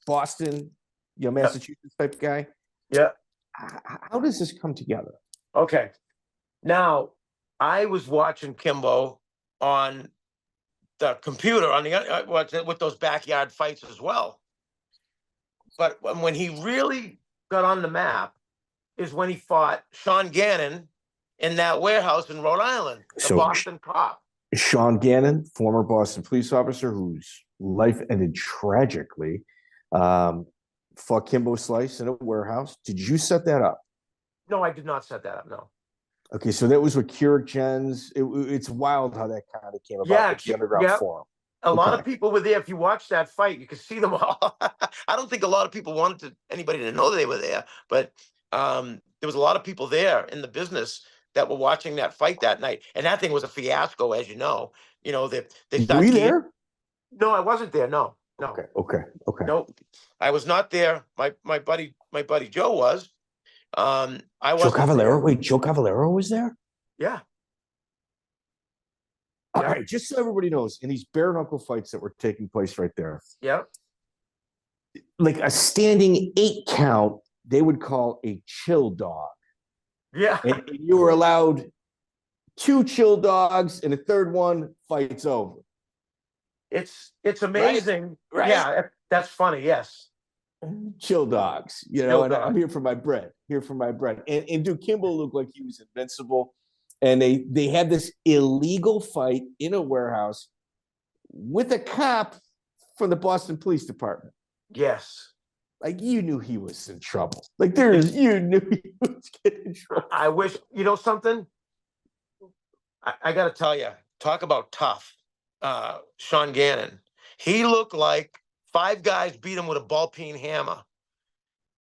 Boston, Massachusetts type guy. Yeah. How does this come together? Okay. Now, I was watching Kimbo on the computer with those backyard fights as well. But when he really got on the map is when he fought Sean Gannon in that warehouse in Rhode Island, the Boston cop. Sean Gannon, former Boston police officer whose life ended tragically, fought Kimbo Slice in a warehouse. Did you set that up? No, I did not set that up, no. Okay, so that was with Keurig Jens. It's wild how that kind of came about. The underground forum. A lot of people were there. If you watch that fight, you could see them all. I don't think a lot of people wanted anybody to know they were there, but there was a lot of people there in the business that were watching that fight that night, and that thing was a fiasco, as you know. They were you there? No, I wasn't there. No. Okay. No, I was not there. My buddy Joe was. I was Joe Cavallero. Wait, Joe Cavallero was there? Yeah. All right, just so everybody knows, in these bare knuckle fights that were taking place right there, like a standing 8 count, they would call a chill dog. Yeah. And you were allowed 2 chill dogs, and a third one, fight's over. It's amazing. Right? Yeah, that's funny. Yes. Chill dogs, I'm here for my bread. And dude, Kimbo looked like he was invincible. And they had this illegal fight in a warehouse with a cop from the Boston Police Department. Yes. Like, you knew he was in trouble. Like, you knew he was getting in trouble. I wish, something? I got to tell you, talk about tough. Sean Gannon. He looked like 5 guys beat him with a ball-peen hammer.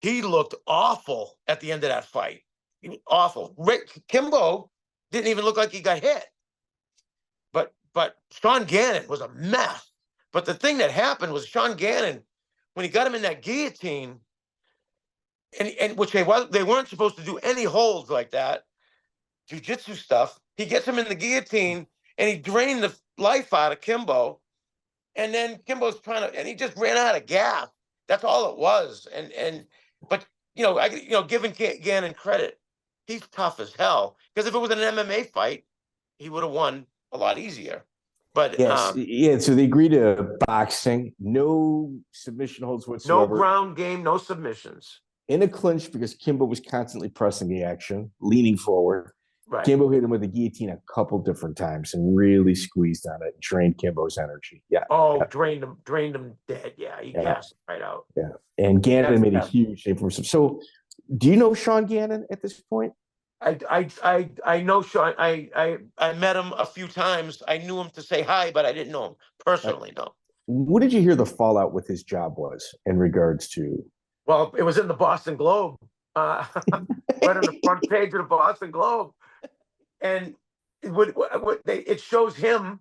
He looked awful at the end of that fight. Awful. Kimbo didn't even look like he got hit. But Sean Gannon was a mess. But the thing that happened was Sean Gannon, when he got him in that guillotine, and which they weren't supposed to do any holds like that, jiu-jitsu stuff, he gets him in the guillotine, and he drained the life out of Kimbo. And then Kimbo's and he just ran out of gas. That's all it was. But giving Gannon credit, he's tough as hell. Because if it was an MMA fight, he would have won a lot easier. But yes, so they agreed to boxing, no submission holds whatsoever. No ground game, no submissions. In a clinch because Kimbo was constantly pressing the action, leaning forward. Right. Kimbo hit him with a guillotine a couple different times and really squeezed on it, drained Kimbo's energy. Yeah. Oh, drained him dead. Yeah, he gassed right out. Yeah. And Gannon made a huge name for himself. So do you know Sean Gannon at this point? I know Sean. I met him a few times. I knew him to say hi, but I didn't know him personally. No. What did you hear the fallout with his job was in regards to? Well, it was in the Boston Globe, right on the front page of the Boston Globe, and it shows him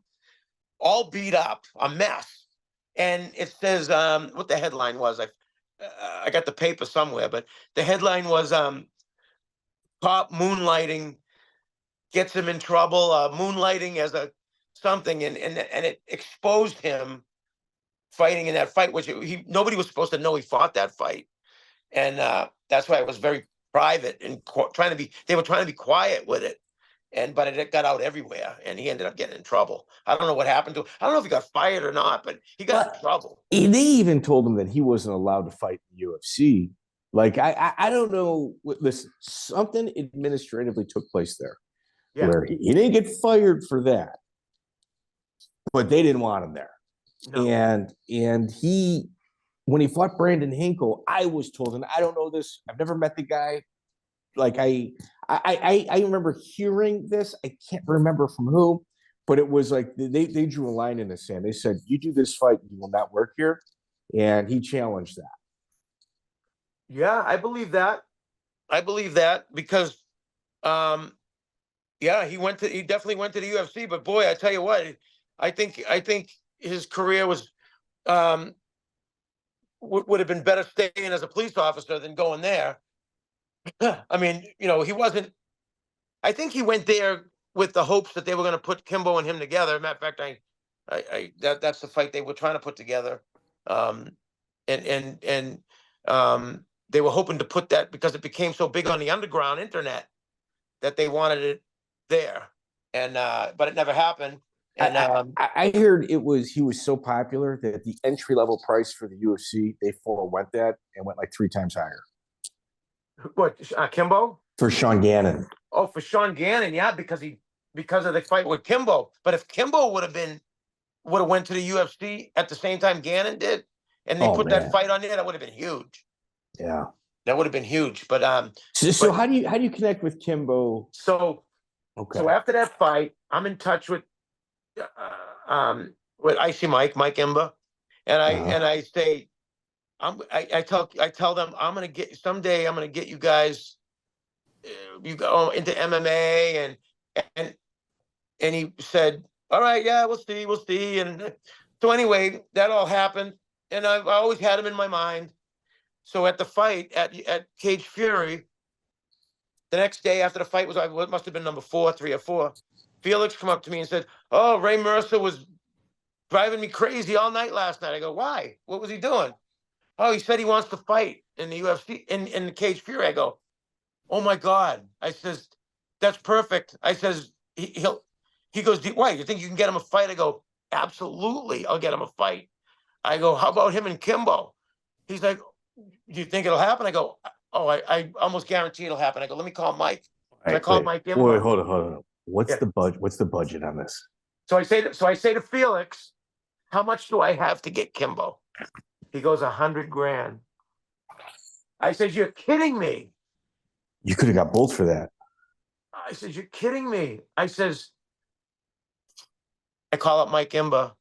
all beat up, a mess, and it says what the headline was. I got the paper somewhere, but the headline was cop moonlighting gets him in trouble, moonlighting as a something, and it exposed him fighting in that fight, which nobody was supposed to know he fought that fight, and that's why it was very private and they were trying to be quiet with it, but it got out everywhere, and he ended up getting in trouble. I don't know what happened to him. I don't know if he got fired or not, but he got in trouble. They even told him that he wasn't allowed to fight in the UFC. Like, I don't know. Listen, something administratively took place there where he didn't get fired for that, but they didn't want him there. No. And he, when he fought Brandon Hinkle, I was told, and I don't know this, I've never met the guy. Like, I remember hearing this. I can't remember from who, but it was like they drew a line in the sand. They said, you do this fight, you will not work here. And he challenged that. Yeah, I believe that. Because, he definitely went to the UFC. But boy, I tell you what, I think his career was would have been better staying as a police officer than going there. I mean, he wasn't. I think he went there with the hopes that they were going to put Kimbo and him together. Matter of fact, that's the fight they were trying to put together, they were hoping to put that because it became so big on the underground internet that they wanted it there, but it never happened. And I heard he was so popular that the entry level price for the UFC they forewent that and went like 3 times higher. What, Kimbo? For Sean Gannon. Oh, for Sean Gannon, yeah, because of the fight with Kimbo. But if Kimbo would have went to the UFC at the same time Gannon did, and they put that fight on there, that would have been huge. Yeah, that would have been huge. But so how do you connect with Kimbo? So after that fight, I'm in touch with Icy Mike Imba, and I say, I tell them I'm gonna get you guys, you go into MMA, and he said, all right, yeah, we'll see, and so anyway, that all happened, and I always had him in my mind. So at the fight at Cage Fury, the next day after the fight it must have been number 3 or 4. Felix come up to me and said, "Oh, Ray Mercer was driving me crazy all night last night." I go, "Why? What was he doing?" "Oh, he said he wants to fight in the UFC in the Cage Fury." I go, "Oh my God!" I says, "That's perfect." I says, "He goes, why? You think you can get him a fight?" I go, "Absolutely, I'll get him a fight." I go, "How about him and Kimbo?" He's like, "Do you think it'll happen?" I go, "Oh, I almost guarantee it'll happen." I go, "Let me call Mike." So I called Mike. Wait, hold on. What's the budget? What's the budget on this? So I say to Felix, "How much do I have to get Kimbo?" He goes, $100,000. I said, "You're kidding me." You could have got both for that. I said, "You're kidding me." I call up Mike Imba,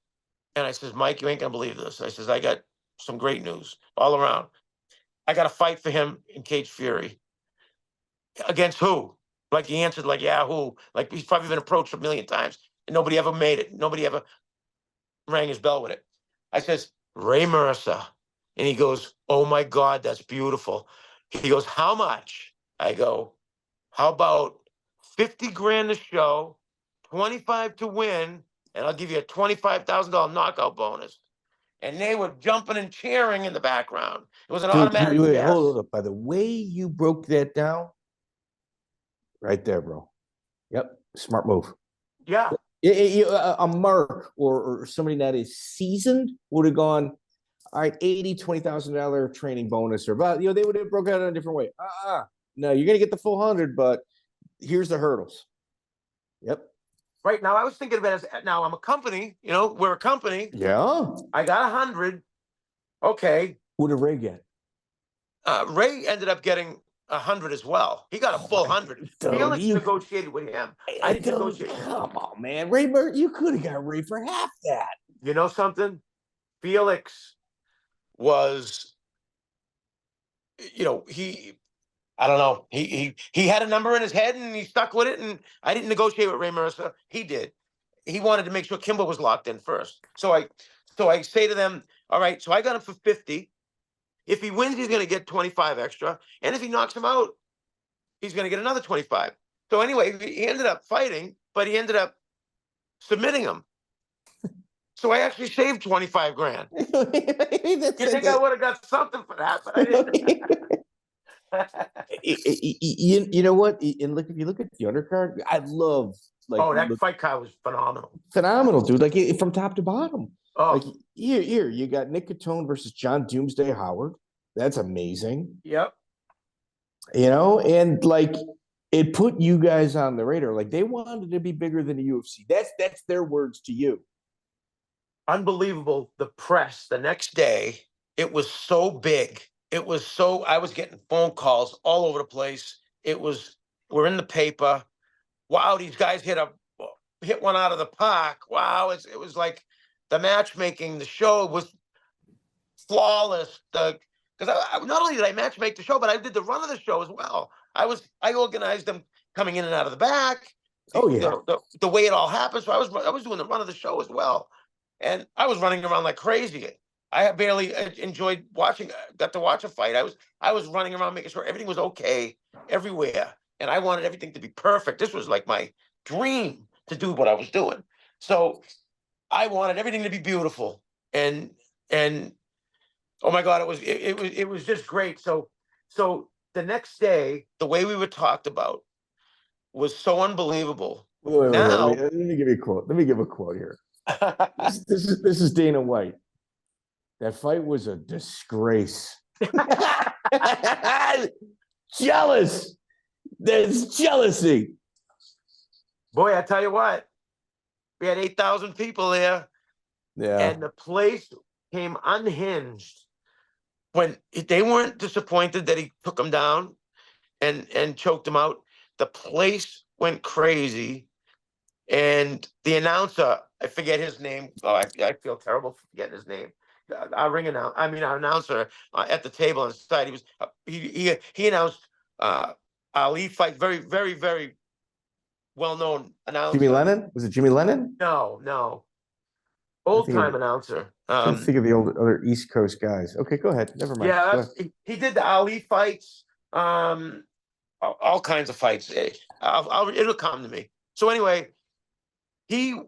and I says, "Mike, you ain't gonna believe this." I says, "I got some great news all around. I got a fight for him in Cage Fury." "Against who?" Like he answered, like, "Yeah, who?" Like he's probably been approached a million times and nobody ever made it. Nobody ever rang his bell with it. I says, "Ray Mercer." And he goes, "Oh my God, that's beautiful." He goes, "How much?" I go, "How about $50,000 a show, 25 to win, and I'll give you a $25,000 knockout bonus. And they were jumping and cheering in the background. It was an automatic wait, yes. hold up. By the way you broke that down, right there, bro. Yep, smart move. Yeah. A mark or somebody that is seasoned would have gone, all right, $20,000 training bonus, or but they would have broke out in a different way. No, you're gonna get the full 100, but here's the hurdles. Yep. Right now, I was thinking of it as now I'm a company. We're a company. Yeah. I got 100. Okay. What did Ray get? Ray ended up getting 100 as well. He got a full 100. Felix negotiated with him. I didn't negotiate. Come on, man. Ray Mercer, you could have got Ray for half that. You know something? Felix was, I don't know. He had a number in his head and he stuck with it. And I didn't negotiate with Ray Mercer. He did. He wanted to make sure Kimbo was locked in first. So I say to them, all right, so I got him for 50. If he wins, he's going to get 25 extra. And if he knocks him out, he's going to get another 25. So anyway, he ended up fighting, but he ended up submitting him. So I actually saved 25 grand. You think I would have got something for that, but I didn't. You know what? And look, if you look at the undercard, I love that fight card was phenomenal. Phenomenal, dude. Like from top to bottom. Oh, like here, you got Nick Catone versus John Doomsday Howard. That's amazing. Yep. And like it put you guys on the radar. Like they wanted to be bigger than the UFC. That's their words to you. Unbelievable. The press the next day, it was so big. I was getting phone calls all over the place. We're in the paper. Wow, these guys hit one out of the park. Wow, it was like the matchmaking, the show was flawless. Because not only did I matchmake the show, but I did the run of the show as well. I organized them coming in and out of the back. Oh yeah, the way it all happened. So I was doing the run of the show as well, and I was running around like crazy. I barely enjoyed got to watch a fight. I was running around making sure everything was okay everywhere, and I wanted everything to be perfect. This was like my dream to do what I was doing. So I wanted everything to be beautiful, and oh my God, it was just great. So the next day, the way we were talked about was so unbelievable. Wait, let me give you a quote. Let me give a quote here. This is Dana White. That fight was a disgrace. Jealous. There's jealousy. Boy, I tell you what, we had 8,000 people there. Yeah. And the place came unhinged when they weren't disappointed that he took them down and choked them out. The place went crazy. And the announcer, I forget his name. Oh, I feel terrible for forgetting his name. Our announcer at the table inside. He announced Ali fight. Very, very, very well-known announcer. Jimmy Lennon? Was it Jimmy Lennon? No. Old-time announcer. I think of the other East Coast guys. Okay, go ahead. Never mind. Yeah, he did the Ali fights. All kinds of fights. It'll come to me. So anyway, he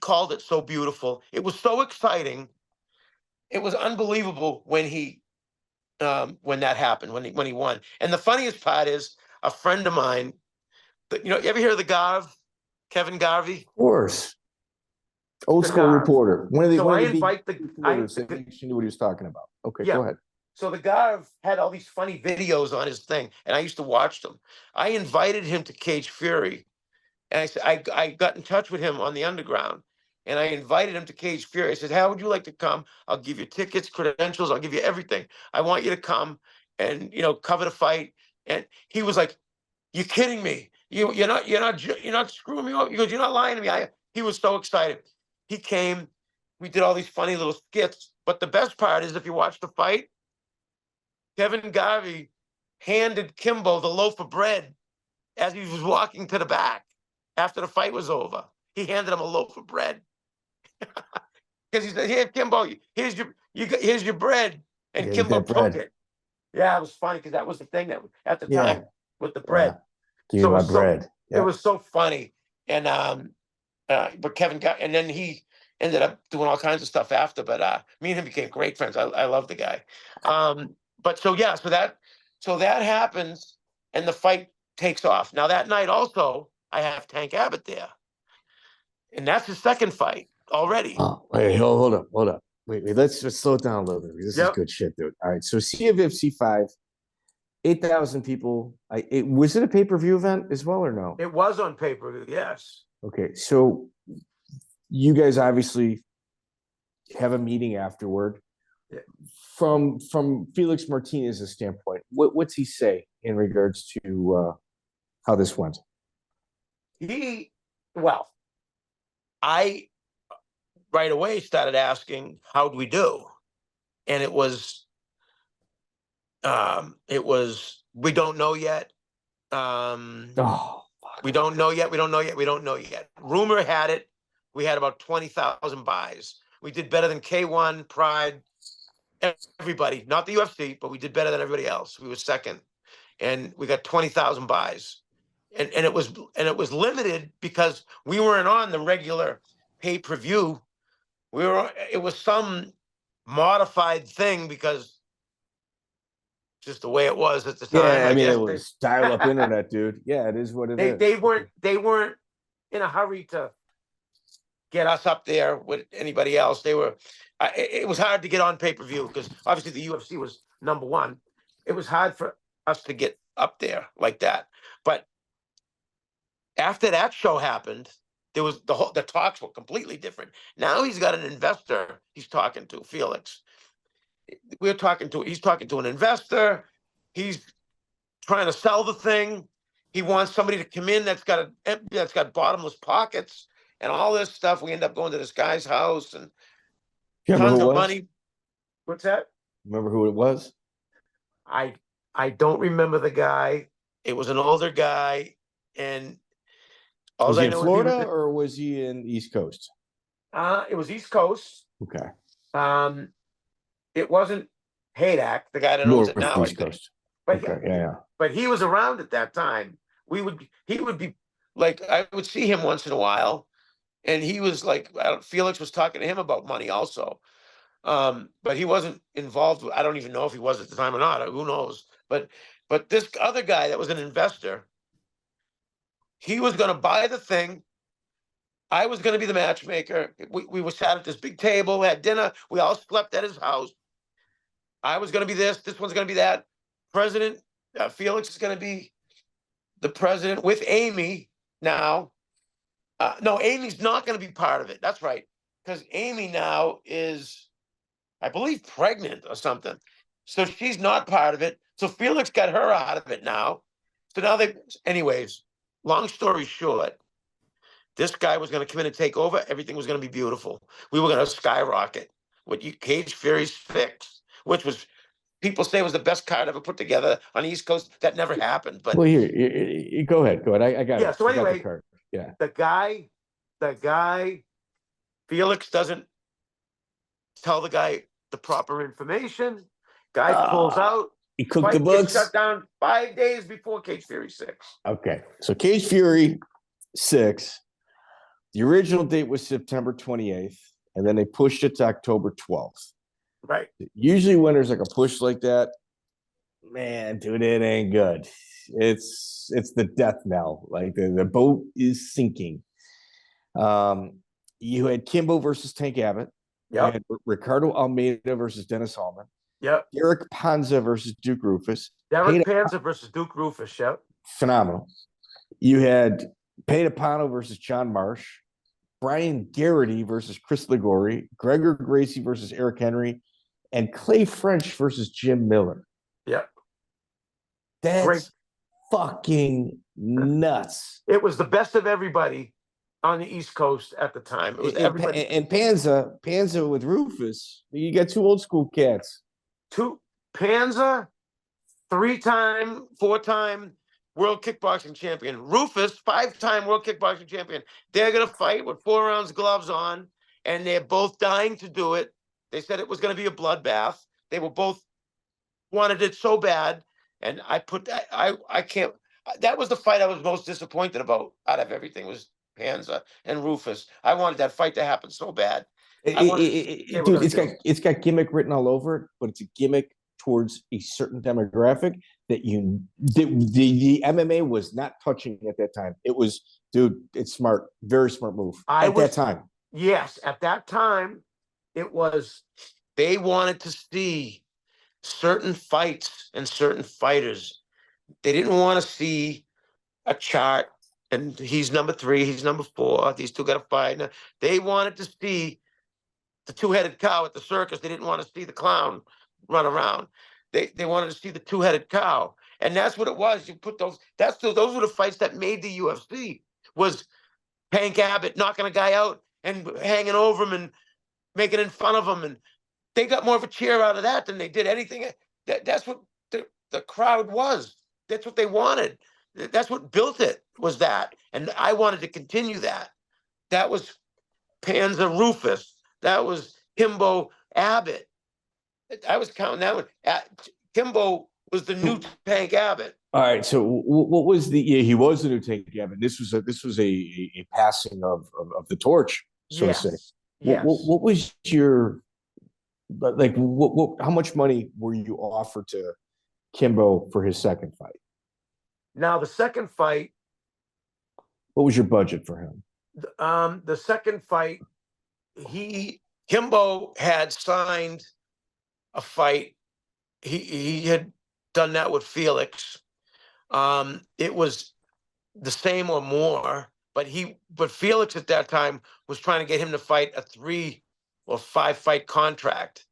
called it so beautiful. It was so exciting. It was unbelievable when that happened, when he won. And the funniest part is a friend of mine, you ever hear of the Garv, Kevin Garvey? Of course. Old school reporter. One of the reporters that knew what he was talking about. Okay, go ahead. So the Garv had all these funny videos on his thing, and I used to watch them. I invited him to Cage Fury, and I said I got in touch with him on the underground. And I invited him to Cage Fury. I said, how would you like to come? I'll give you tickets, credentials. I'll give you everything. I want you to come and, cover the fight. And he was like, you're kidding me. You're not screwing me up. He goes, you're not lying to me. He was so excited. He came. We did all these funny little skits. But the best part is if you watch the fight, Kevin Garvey handed Kimbo the loaf of bread as he was walking to the back after the fight was over. He handed him a loaf of bread. Because he said, "Here, Kimbo, here's your bread," and Kimbo took it. Yeah, it was funny because that was the thing that at the time with the bread. Give me my bread. It was so funny, and But Kevin got, and then he ended up doing all kinds of stuff after. But me and him became great friends. I love the guy. But so yeah, so that happens, and the fight takes off. Now that night also, I have Tank Abbott there, and that's his second fight already. Oh, wait, hold up. Wait, let's just slow it down a little bit. This is good shit, dude. All right, so CFFC 5, 8,000 people. Was it a pay-per-view event as well or no? It was on pay-per-view, yes. Okay, so you guys obviously have a meeting afterward. Yeah. From Felix Martinez's standpoint, what's he say in regards to how this went? I right away started asking, how'd we do? And it was, we don't know yet. We don't know yet. Rumor had it, we had about 20,000 buys. We did better than K1, Pride, everybody, not the UFC, but we did better than everybody else. We were second, and we got 20,000 buys. And it was limited because we weren't on the regular pay-per-view. It was some modified thing because just the way it was at the time. Yeah, I mean, it was dial-up internet, dude. Yeah, it is what it is. They weren't in a hurry to get us up there with anybody else. They were. It was hard to get on pay-per-view because obviously the UFC was number one. It was hard for us to get up there like that. But after that show happened, there was the talks were completely different. Now he's got an investor he's talking to, Felix. He's talking to an investor. He's trying to sell the thing. He wants somebody to come in that's got bottomless pockets and all this stuff. We end up going to this guy's house and tons of money. What's that? Remember who it was? I don't remember the guy. It was an older guy, and was he in Florida or was he in East Coast? It was East Coast. Okay. It wasn't Haydak, the guy that owns it now. East Coast. But okay, yeah. But he was around at that time. He would be like, I would see him once in a while, and he was like, Felix was talking to him about money also. But he wasn't involved. I don't even know if he was at the time or not. Who knows? But this other guy that was an investor, he was going to buy the thing. I was going to be the matchmaker. We were sat at this big table, had dinner. We all slept at his house. I was going to be this. This one's going to be that. President Felix is going to be the president with Amy now. No, Amy's not going to be part of it. That's right. Because Amy now is, I believe, pregnant or something. So she's not part of it. So Felix got her out of it now. So now anyways, long story short, this guy was going to come in and take over. Everything was going to be beautiful. We were going to skyrocket with Cage Fury's Fix, which was, people say, was the best card ever put together on the East Coast. That never happened. But well, here, go ahead. I got it. Yeah. So anyway, the guy, Felix doesn't tell the guy the proper information. Guy pulls out. He cooked the books. Shut down 5 days before Cage Fury 6. Okay, so Cage Fury 6. The original date was September 28th, and then they pushed it to October 12th. Right. Usually when there's like a push like that, man, dude, it ain't good. It's the death knell. Like the boat is sinking. You had Kimbo versus Tank Abbott. Yeah. You had Ricardo Almeida versus Dennis Hallman. Yep. Derek Panza versus Duke Rufus. Derek Panza versus Duke Rufus. Yep. Phenomenal. You had Peta Pano versus John Marsh. Brian Garrity versus Chris Ligori. Gregor Gracie versus Eric Henry. And Clay French versus Jim Miller. Yep. That's great. Fucking nuts. It was the best of everybody on the East Coast at the time. It was everybody. And Panza with Rufus. You got two old school cats. Panza, 3-time, 4-time world kickboxing champion. Rufus, 5-time world kickboxing champion. They're going to fight with 4 rounds gloves on, and they're both dying to do it. They said it was going to be a bloodbath. They were both wanted it so bad. And I can't, that was the fight I was most disappointed about out of everything, was Panza and Rufus. I wanted that fight to happen so bad. I wanted to see what they were Dude, gonna do. it's got gimmick written all over it, but it's a gimmick towards a certain demographic that the MMA was not touching at that time. It was, dude, it's smart, very smart move that time. Yes, at that time, it was, they wanted to see certain fights and certain fighters. They didn't want to see a chart and he's number 3, he's number 4, these two got to fight. No, they wanted to see the two-headed cow at the circus. They didn't want to see the clown run around. They wanted to see the two-headed cow. And that's what it was. You put those, those were the fights that made the UFC, was Hank Abbott knocking a guy out and hanging over him and making in fun of him. And they got more of a cheer out of that than they did anything. That's what the crowd was. That's what they wanted. That's what built it, was that. And I wanted to continue that. That was Panza Rufus. That was Kimbo Abbott. I was counting that one. Kimbo was the new Tank Abbott. All right. So what was he was the new Tank Abbott. This was a passing of the torch, so to say. Yes. What was your, like, how much money were you offered to Kimbo for his second fight? Now, the second fight. What was your budget for him? The second fight, Kimbo had signed a fight. He had done that with Felix. It was the same or more, but Felix at that time was trying to get him to fight a 3 or 5 fight contract.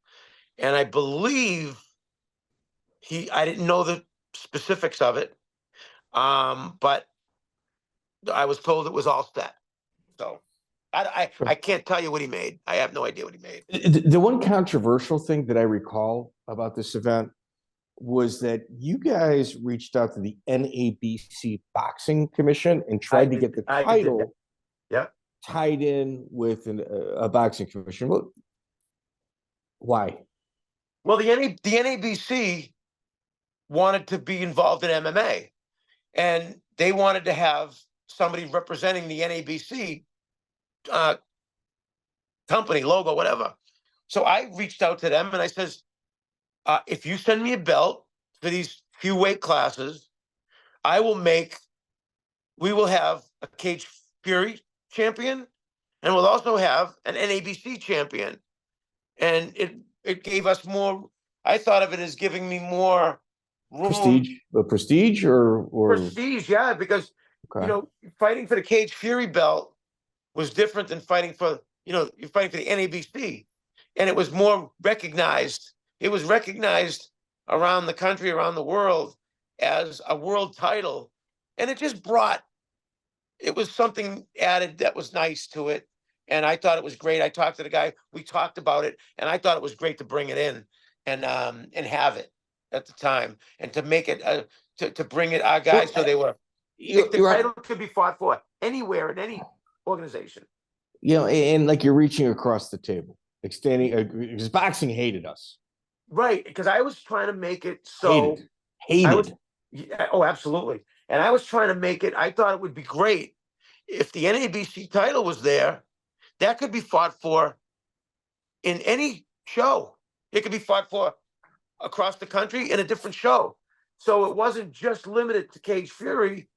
And I believe I didn't know the specifics of it. But I was told it was all set. So I can't tell you what he made. I have no idea what he made. The one controversial thing that I recall about this event was that you guys reached out to the NABC Boxing Commission and tried to get the title tied in with a boxing commission. Well, why? Well, the NABC wanted to be involved in MMA, and they wanted to have somebody representing the NABC company, logo, whatever. So I reached out to them and I says, if you send me a belt for these few weight classes, we will have a Cage Fury champion, and we'll also have an NABC champion. And it gave us more. I thought of it as giving me more room. Prestige or prestige, yeah, because fighting for the Cage Fury belt was different than fighting for you're fighting for the NABC, and it was more recognized. It was recognized around the country, around the world, as a world title, and it was something added that was nice to it, and I thought it was great. I talked to the guy, we talked about it, and I thought it was great to bring it in and have it at the time, and to make it to bring it our guys, so they were. The title could be fought for anywhere in any organization. And like you're reaching across the table, extending, because boxing hated us. Right, because I was trying to make it so hated. Oh, absolutely. And I was trying to make it. I thought it would be great if the NABC title was there. That could be fought for in any show. It could be fought for across the country in a different show. So it wasn't just limited to Cage Fury,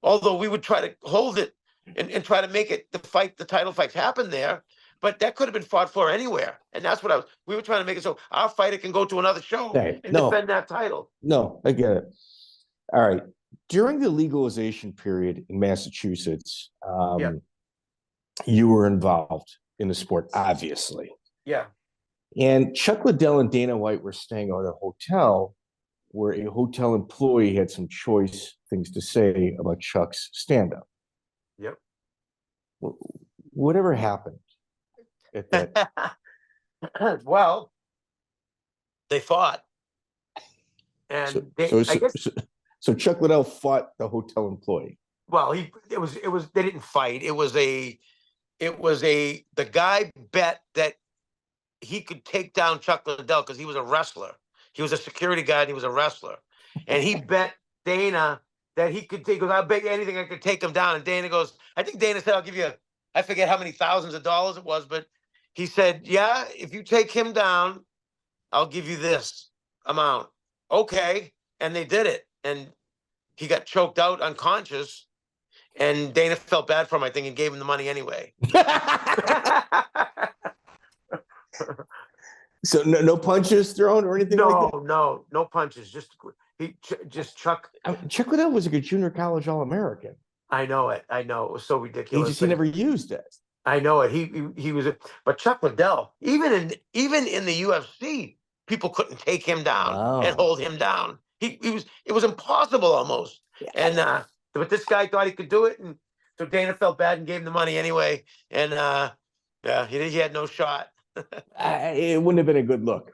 although we would try to hold it and try to make it the title fights happen there. But that could have been fought for anywhere. And that's what we were trying to make it so our fighter can go to another show and defend that title. No, I get it. All right. During the legalization period in Massachusetts, you were involved in the sport, obviously. Yeah. And Chuck Lidell and Dana White were staying at a hotel where a hotel employee had some choice things to say about Chuck's stand-up. Yep. Whatever happened at that? Well, they fought. And so Chuck Liddell fought the hotel employee. Well, they didn't fight. The guy bet that he could take down Chuck Liddell because he was a wrestler. He was a security guy and he was a wrestler. And he bet Dana that he could take. He goes, I'll bet you anything I could take him down. And Dana goes, I think Dana said, I'll give you, I forget how many thousands of dollars it was, but he said, yeah, if you take him down, I'll give you this amount. Okay. And they did it. And he got choked out unconscious. And Dana felt bad for him, I think, and gave him the money anyway. So no punches thrown or anything like that? No punches. Just Chuck. Chuck Lidell was a junior college All-American. I know it. It was so ridiculous. He never used it. I know it. He was but Chuck Lidell, even in the UFC, people couldn't take him down and hold him down. It was impossible almost. Yeah. And but this guy thought he could do it, and so Dana felt bad and gave him the money anyway. And he had no shot. It wouldn't have been a good look.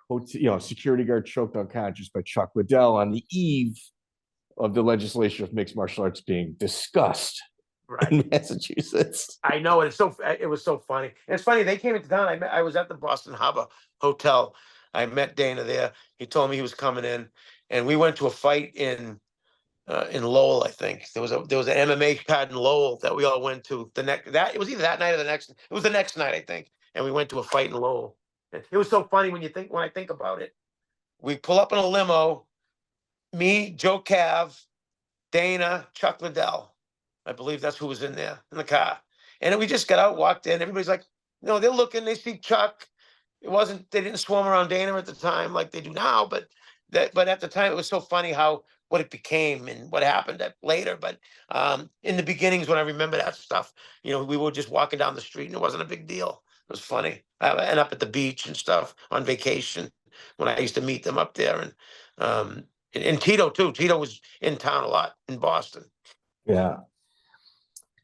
Security guard choked unconscious by Chuck Lidell on the eve of the legislation of mixed martial arts being discussed in Massachusetts. I know it. It was so funny. And it's funny, they came into town. I was at the Boston Harbor Hotel. I met Dana there. He told me he was coming in, and we went to a fight in Lowell. I think there was an MMA card in Lowell that we all went to. It was either that night or the next. It was the next night, I think. And we went to a fight in Lowell. It was so funny when I think about it. We pull up in a limo, me, Joe Cav, Dana, Chuck Lidell. I believe that's who was in there in the car. And then we just got out, walked in. Everybody's like, they're looking, they see Chuck. They didn't swarm around Dana at the time like they do now, but at the time it was so funny what it became and what happened later. But in the beginnings, when I remember that stuff, we were just walking down the street and it wasn't a big deal. It was funny. And up at the beach and stuff on vacation when I used to meet them up there. And Tito too. Tito was in town a lot in Boston. Yeah.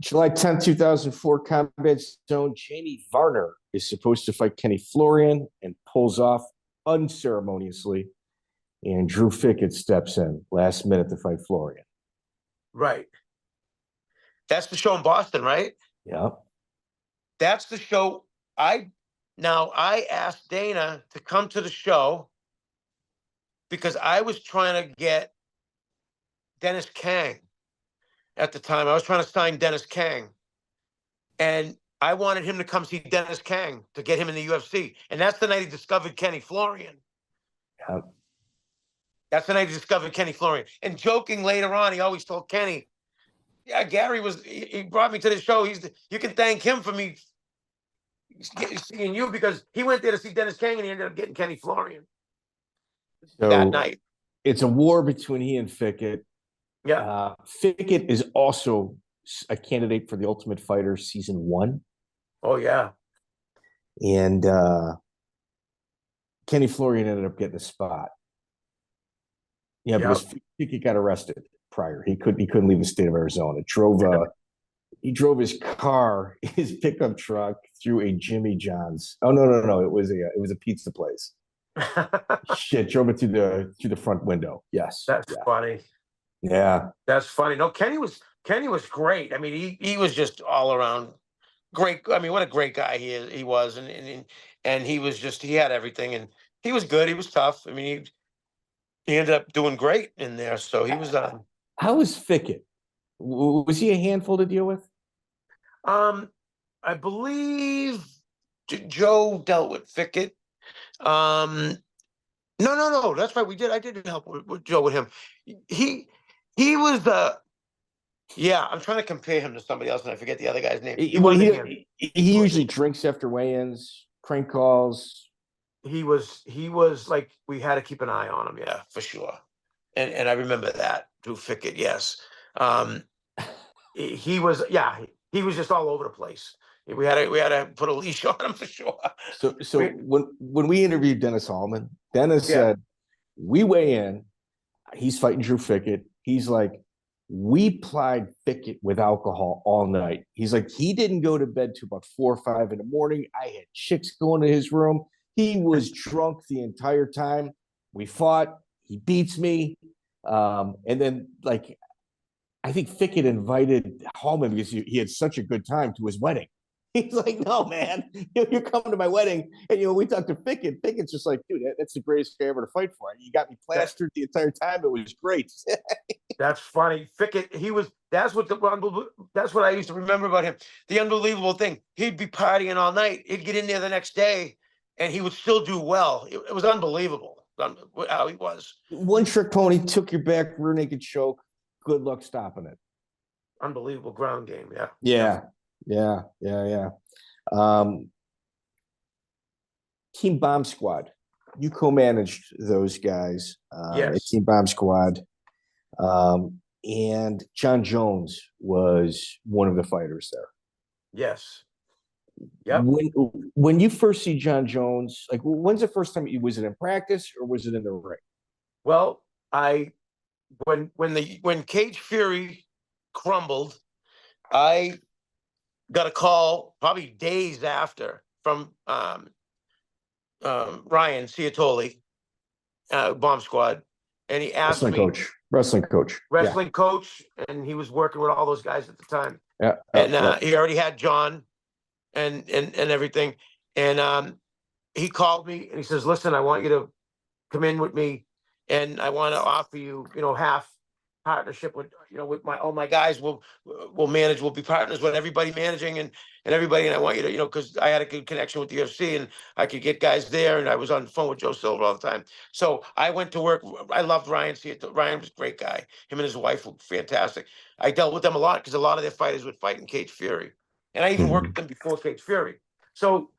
July 10th, 2004, Combat Zone. Jamie Varner is supposed to fight Kenny Florian and pulls off unceremoniously. And Drew Fickett steps in last minute to fight Florian. Right. That's the show in Boston, right? Yeah. That's the show. I asked Dana to come to the show because I was trying to get Dennis Kang at the time. I was trying to sign Dennis Kang. And I wanted him to come see Dennis Kang to get him in the UFC. And that's the night he discovered Kenny Florian. Yeah. That's the night he discovered Kenny Florian. And joking later on, he always told Kenny, yeah, Gary he brought me to the show. You can thank him for me seeing you because he went there to see Dennis Kang and he ended up getting Kenny Florian that night. It's a war between he and Fickett. Yeah. Fickett is also a candidate for the Ultimate Fighter season 1. Oh, yeah. And Kenny Florian ended up getting a spot. Yeah, because Fickett got arrested prior. He couldn't leave the state of Arizona. He drove his car, his pickup truck, through a Jimmy John's. Oh no! It was a pizza place. Shit, drove it through the front window. Yes, that's funny. Yeah, that's funny. No, Kenny was great. I mean, he was just all around great. I mean, what a great guy he was, and he was just he had everything, and he was good. He was tough. I mean, he ended up doing great in there. So he was on. How was Fickett? Was he a handful to deal with? I believe Joe dealt with Fickett. No. That's right. I did help with Joe with him. He was I'm trying to compare him to somebody else and I forget the other guy's name. He usually drinks after weigh-ins, crank calls. He was like, we had to keep an eye on him. Yeah, for sure. And I remember that, Drew Fickett. Yes. He was just all over the place. We had to put a leash on him for sure. So when we interviewed Dennis Hallman, Dennis said, we weigh in, he's fighting Drew Fickett. He's like, we plied Fickett with alcohol all night. He's like, he didn't go to bed till about 4 or 5 in the morning. I had chicks going to his room. He was drunk the entire time. We fought. He beats me. And then, like, I think Fickett invited Hallman because he had such a good time to his wedding. He's like, no, man, you're coming to my wedding. And, we talked to Fickett. Fickett's just like, dude, that's the greatest guy ever to fight for. You got me plastered the entire time. It was great. That's funny. Fickett, that's what I used to remember about him. The unbelievable thing, he'd be partying all night. He'd get in there the next day and he would still do well. It was unbelievable how he was. One trick pony, took your back rear naked choke. Good luck stopping it. Unbelievable ground game. Yeah. Team Bomb Squad. You co-managed those guys at Team Bomb Squad. And Jon Jones was one of the fighters there. Yes. Yep. When you first see Jon Jones, like when's the first time was it in practice or was it in the ring? Well, when Cage Fury crumbled, I got a call probably days after from Ryan Ciatoli, Bomb Squad, and he asked wrestling coach, and he was working with all those guys at the time. Yeah, he already had John and everything, and he called me and he says, "Listen, I want you to come in with me, and I want to offer you, half partnership with all my guys will manage. We'll be partners with everybody managing and everybody. And I want you to, because I had a good connection with the UFC and I could get guys there. And I was on the phone with Joe Silva all the time. So I went to work. I loved Ryan. Ryan was a great guy. Him and his wife were fantastic. I dealt with them a lot because a lot of their fighters would fight in Cage Fury. And I even worked with them before Cage Fury. So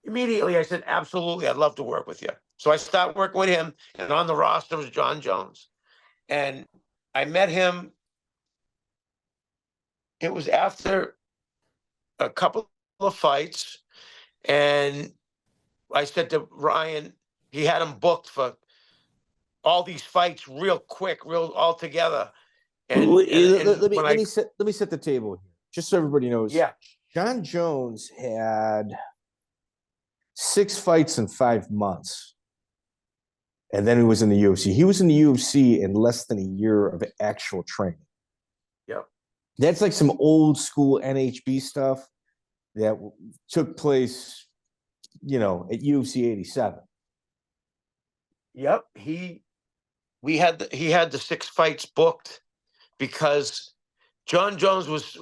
immediately I said, absolutely, I'd love to work with you. So I started working with him, and on the roster was Jon Jones. And I met him. It was after a couple of fights, and I said to Ryan, he had him booked for all these fights real quick, all together. And let me set the table here, just so everybody knows. Yeah, Jon Jones had 6 fights in 5 months. And then he was in the UFC. He was in the UFC in less than a year of actual training. Yep. That's like some old school NHB stuff that took place, at UFC 87. Yep. He had the 6 fights booked because Jon Jones was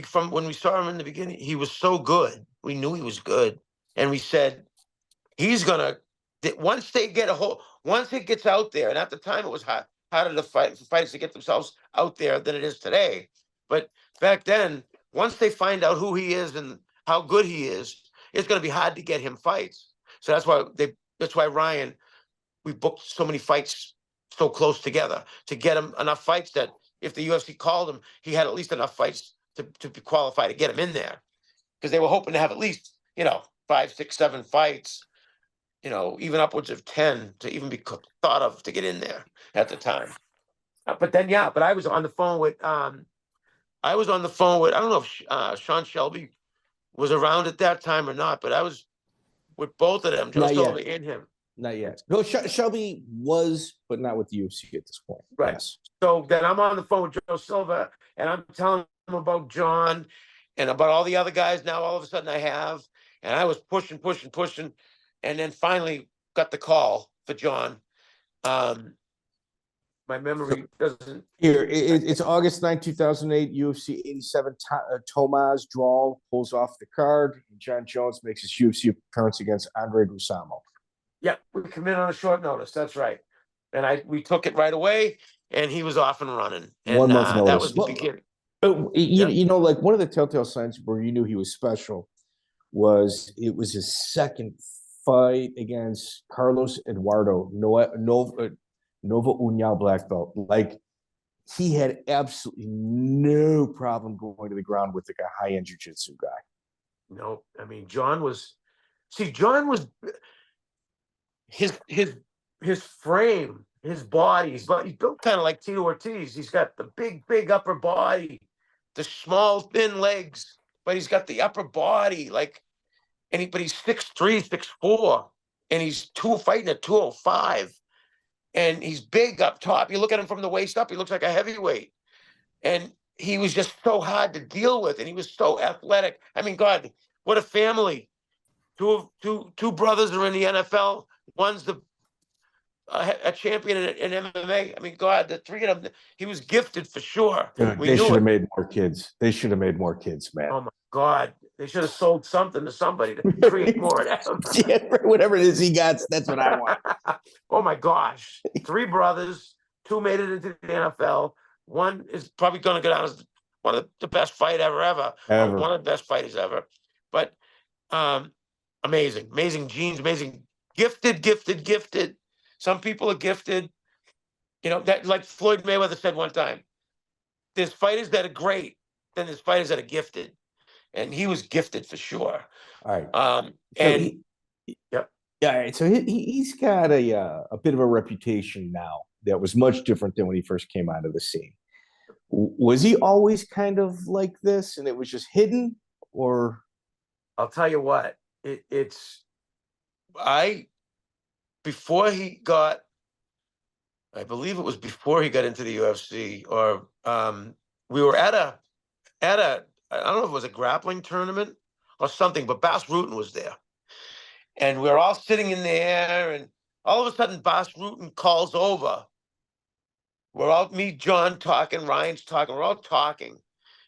from when we saw him in the beginning, he was so good. We knew he was good. And we said, he's gonna once it gets out there, and at the time it was harder to fight for fighters to get themselves out there than it is today. But back then, once they find out who he is and how good he is, it's going to be hard to get him fights. So that's why Ryan, we booked so many fights so close together to get him enough fights that if the UFC called him, he had at least enough fights to be qualified to get him in there, because they were hoping to have at least 5, 6, 7 fights. Even upwards of 10 to even be thought of to get in there at the time. But I was on the phone with, I don't know if Sean Shelby was around at that time or not, but I was with both of them, Joe Silva and him. Not yet. No, Shelby was, but not with the UFC at this point. Right. Yes. So then I'm on the phone with Joe Silva, and I'm telling him about John and about all the other guys now all of a sudden I have. And I was pushing. And then finally got the call for John. My memory doesn't. Here, it's August 9, 2008, UFC 87. Tomaz Draw pulls off the card. And Jon Jones makes his UFC appearance against Andre Gusamo. Yeah, we come in on a short notice. That's right. And we took it right away, and he was off and running. And 1 month notice. That was the beginning. Like one of the telltale signs where you knew he was special was it was his second fight against Carlos Eduardo, Nova União black belt. Like, he had absolutely no problem going to the ground with like a high-end jiu-jitsu guy. No, I mean, John was his frame, his body, he's built kind of like Tito Ortiz. He's got the big upper body, the small thin legs, but he's got the upper body, but he's 6'3", 6'4", and he's fighting at 205, and he's big up top. You look at him from the waist up, he looks like a heavyweight, and he was just so hard to deal with, and he was so athletic. I mean, God, what a family! Two brothers are in the NFL. One's the a champion in MMA. I mean, God, the three of them, he was gifted for sure. Dude, We they knew should it. have made more kids. They should have made more kids, man. Oh my God, they should have sold something to somebody to create more of them. Yeah, whatever it is he got, that's what I want. Oh my gosh, three brothers, two made it into the NFL. One is probably going to go down as one of the best fight ever. Ever. One of the best fighters ever. But amazing genes, amazing, gifted. Some people are gifted. You know, that like Floyd Mayweather said one time, there's fighters that are great, then there's fighters that are gifted. And he was gifted for sure. All right. And yep. Yeah, all right. So he's got a bit of a reputation now that was much different than when he first came onto the scene. Was he always kind of like this and it was just hidden, or? I'll tell you what, before he got, I believe it was before he got into the UFC, or we were at a, I don't know if it was a grappling tournament or something, but Bas Rutten was there. And we were all sitting in there, and all of a sudden Bas Rutten calls over. We're all, me, John talking, Ryan's talking, we're all talking.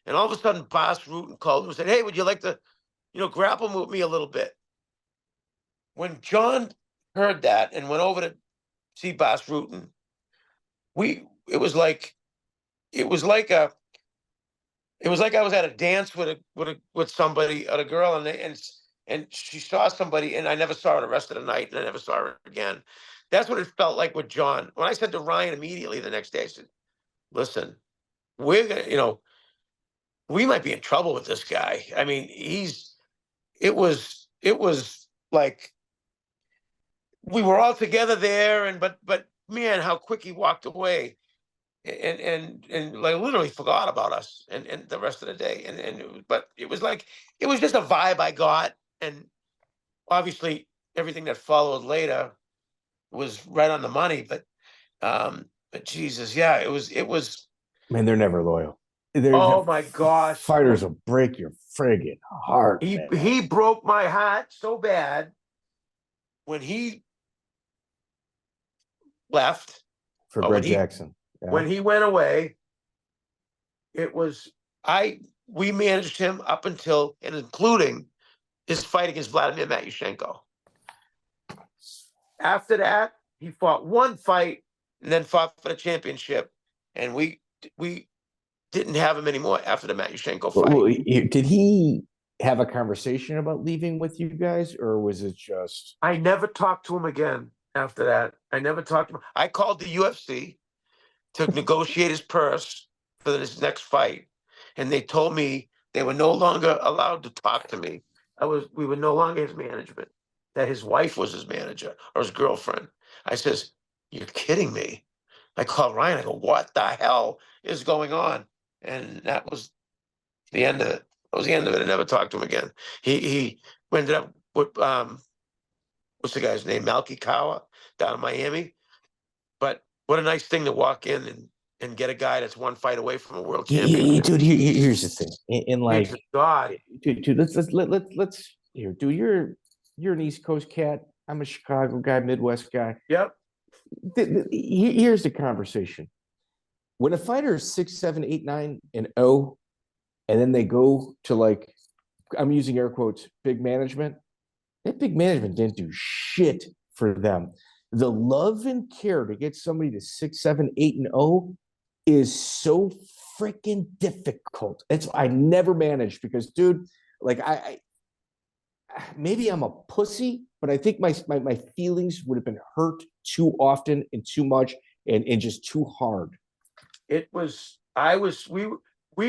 And all of a sudden Bas Rutten called and said, hey, would you like to, grapple with me a little bit? When John heard that and went over to see Bas Rutten, it was like I was at a dance with somebody, a girl, and she saw somebody, and I never saw her the rest of the night, and I never saw her again. That's what it felt like with John. When I said to Ryan immediately the next day, I said, listen, we're gonna, we might be in trouble with this guy. I mean, it was like we were all together there, but man, how quick he walked away. And like literally forgot about us and the rest of the day. But it was just a vibe I got. And obviously everything that followed later was right on the money. But Jesus, yeah, it was. Man, they're never loyal. Oh my gosh. Fighters will break your friggin' heart. He broke my heart so bad when he left. For Brett Jackson. Yeah. When he went away, we managed him up until and including his fight against Vladimir Matyushenko. After that, he fought one fight and then fought for the championship. And we didn't have him anymore after the Matyushenko fight. Well, did he have a conversation about leaving with you guys, or was it just? I never talked to him again after that. I never talked to him. I called the UFC to negotiate his purse for his next fight. And they told me they were no longer allowed to talk to me. We were no longer his management, that his wife was his manager or his girlfriend. I says, you're kidding me. I called Ryan. I go, what the hell is going on? And that was the end of it. That was the end of it. I never talked to him again. He ended up with, what's the guy's name? Malky Kawa down in Miami. But what a nice thing to walk in and get a guy that's one fight away from a world champion. Dude, here's the thing. In like, God, dude, let's here, dude. You're an East Coast cat. I'm a Chicago guy, Midwest guy. Yep. Here's the conversation. When a fighter is 6, 7, 8, 9, and 0, and then they go to like, I'm using air quotes, big management. That big management didn't do shit for them. The love and care to get somebody to 6, 7, 8, and 0 is so freaking difficult. I never managed because, dude, like I maybe I'm a pussy, but I think my feelings would have been hurt too often and too much and just too hard. We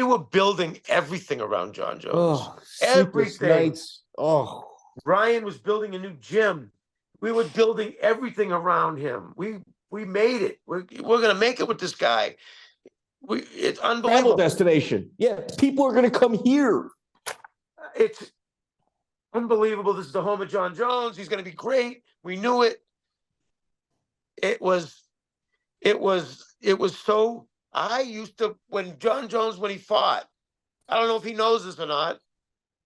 were building everything around Jon Jones. Oh, everything. Nights. Oh, Ryan was building a new gym. We were building everything around him. We made it. We're gonna make it with this guy. It's unbelievable. Travel destination. Yeah, people are gonna come here. It's unbelievable. This is the home of Jon Jones. He's gonna be great. We knew it. It was so. I used to, when Jon Jones, when he fought, I don't know if he knows this or not,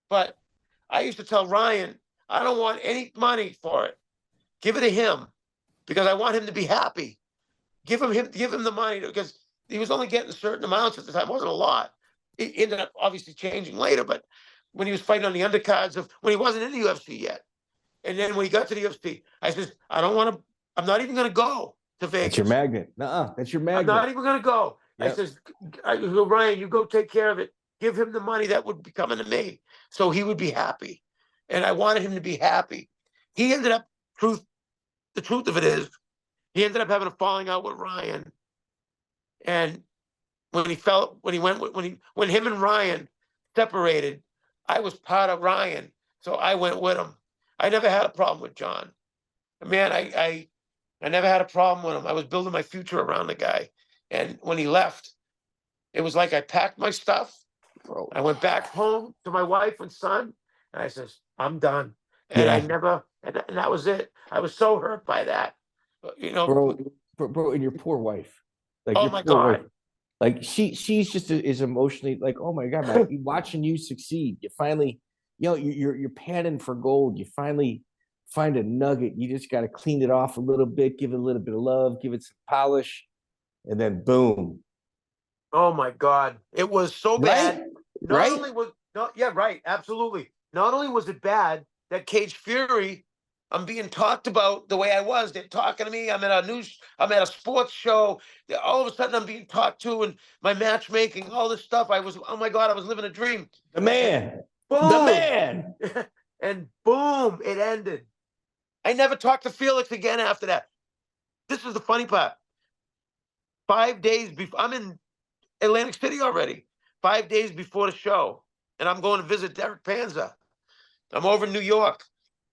but I used to tell Ryan, I don't want any money for it. Give it to him. because I want him to be happy. Give him the money, because he was only getting certain amounts at the time. It wasn't a lot. It ended up obviously changing later, but when he was fighting on the undercards when he wasn't in the UFC yet. And then when he got to the UFC, I said, I'm not even going to go to Vegas. That's your magnet. Nuh-uh. That's your magnet. I'm not even going to go. Yep. I says, Ryan, you go take care of it. Give him the money that would be coming to me, so he would be happy. And I wanted him to be happy. He ended up, the truth of it is, he ended up having a falling out with Ryan. And when him and Ryan separated, I was part of Ryan, so I went with him. I never had a problem with Jon. Man, I never had a problem with him. I was building my future around the guy. And when he left, it was like I packed my stuff. Bro. I went back home to my wife and son, and I says, I'm done. And I never, and that was it. I was so hurt by that. You know, bro, and your poor wife. Like, oh my God. Wife. Like she's just is emotionally like, oh my God, man, watching you succeed. You finally, you're panning for gold. You finally find a nugget. You just got to clean it off a little bit, give it a little bit of love, give it some polish, and then boom. Oh my God, it was so bad. Right? Right, absolutely. Not only was it bad that Cage Fury, I'm being talked about the way I was. They're talking to me. I'm at a sports show. All of a sudden, I'm being talked to, and my matchmaking, all this stuff. Oh my God, I was living a dream. The man. Boom. The man. And boom, it ended. I never talked to Felix again after that. This is the funny part. 5 days before, I'm in Atlantic City already. 5 days before the show, and I'm going to visit Derek Panza. I'm over in New York.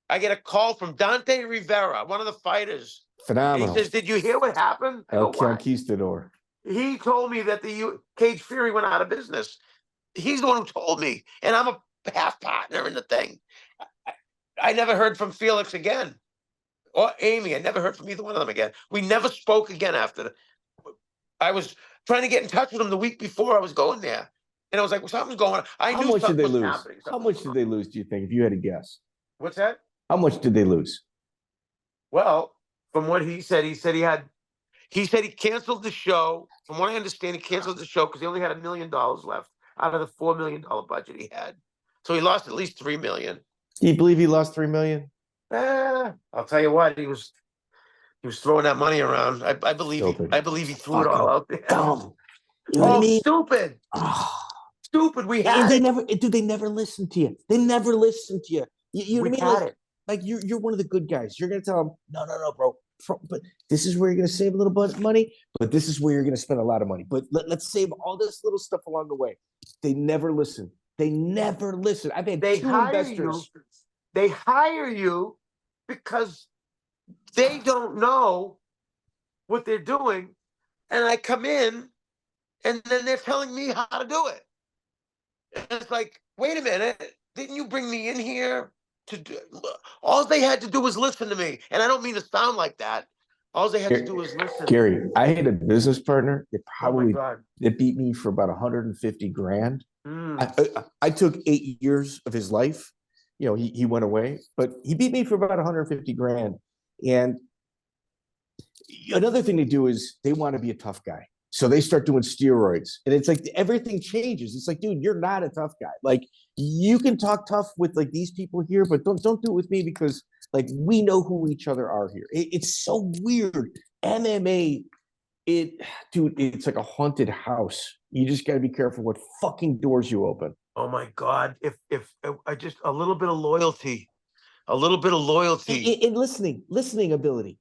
I get a call from Dante Rivera, one of the fighters. Phenomenal. And he says, "Did you hear what happened?" El Conquistador. He told me that the Cage Fury went out of business. He's the one who told me, and I'm a half partner in the thing. I never heard from Felix again, or Amy. I never heard from either one of them again. We never spoke again after that. I was trying to get in touch with him the week before I was going there, and I was like, well, something's going on. I knew something was happening. How much did they lose, do you think, if you had to guess? What's that? How much did they lose? Well, from what he said he canceled the show. From what I understand, he canceled the show because he only had $1 million left out of the $4 million budget he had. So he lost at least $3 million. Do you believe he lost $3 million? I'll tell you what, he was throwing that money around. I believe he threw it all out there. Dumb. You know what I mean? Stupid. Stupid. We had they never listen to you. They never listen to you. You know what I mean? Like you're one of the good guys. You're gonna tell them, no, bro. But this is where you're gonna save a little bit of money. But this is where you're gonna spend a lot of money. But let's save all this little stuff along the way. They never listen. They never listen. I've had two investors. They hire you because they don't know what they're doing, and I come in, and then they're telling me how to do it. And it's like, wait a minute, didn't you bring me in here to do? All they had to do was listen to me, and I don't mean to sound like that. All they had to do was listen. Gary, I had a business partner that beat me for about 150 grand. I took 8 years of his life. You know, he went away, but he beat me for about 150 grand. And another thing they do is they want to be a tough guy. So they start doing steroids, and it's like everything changes. It's like, dude, you're not a tough guy. Like, you can talk tough with like these people here, but don't do it with me, because like we know who each other are here. It's so weird. MMA, it's like a haunted house. You just got to be careful what fucking doors you open. Oh my God! If I just a little bit of loyalty, and listening ability.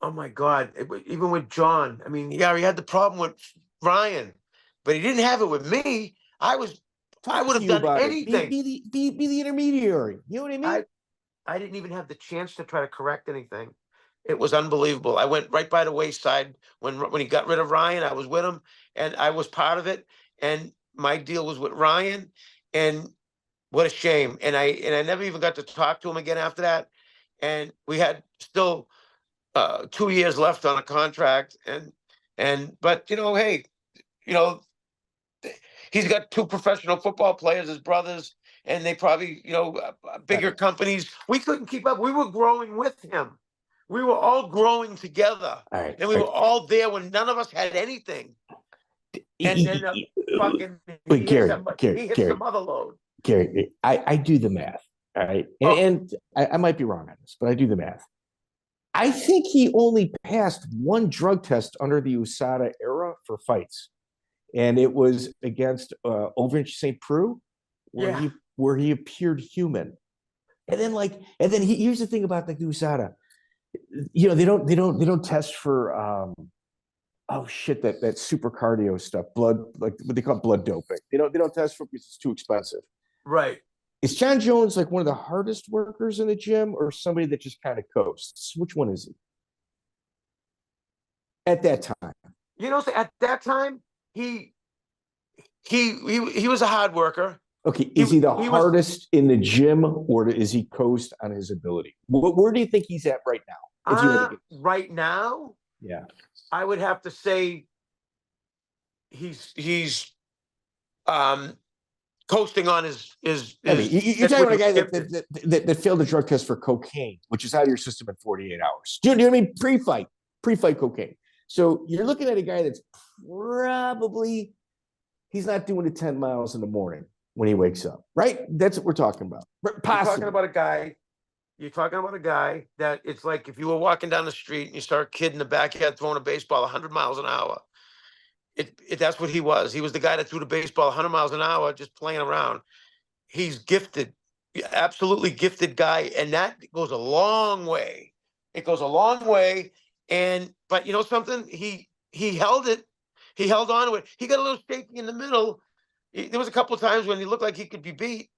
Oh my God! Even with Jon, I mean, yeah, he had the problem with Ryan, but he didn't have it with me. I would have done anything. Be the intermediary. You know what I mean? I didn't even have the chance to try to correct anything. It was unbelievable. I went right by the wayside when he got rid of Ryan. I was with him, and I was part of it. And my deal was with Ryan, and what a shame. And I never even got to talk to him again after that. And we had still 2 years left on a contract, but hey, he's got 2 professional football players as brothers, and they probably bigger companies. We couldn't keep up. We were growing with him. we were all growing together. All right. And we were all there when none of us had anything. And then fucking Wait, he hit some other load. Gary, I do the math. All right. And I might be wrong on this, but I do the math. I think he only passed one drug test under the USADA era for fights. And it was against Ovin St. Preux, where he appeared human. And then here's the thing about the USADA. You know, they don't test for that super cardio stuff, blood, like what they call blood doping. They don't test for because it's too expensive. Right. Is Jon Jones like one of the hardest workers in the gym, or somebody that just kind of coasts? Which one is he? At that time, you know, at that time, he was a hard worker. Okay, is he the hardest in the gym, or is he coast on his ability? Where do you think he's at right now? Right now, yeah, I would have to say he's coasting on his. I mean, you're talking about a guy that failed a drug test for cocaine, which is out of your system in 48 hours. Do you know what I mean? Pre-fight cocaine. So you're looking at a guy that's probably he's not doing it 10 miles in the morning when he wakes up, right? That's what we're talking about. You're talking about a guy that it's like if you were walking down the street and you saw a kid in the backyard throwing a baseball 100 miles an hour. That's what he was. He was the guy that threw the baseball 100 miles an hour just playing around. He's gifted, absolutely gifted guy, and that goes a long way. It goes a long way, but you know something? He held it. He held on to it. He got a little shaky in the middle. There was a couple of times when he looked like he could be beat,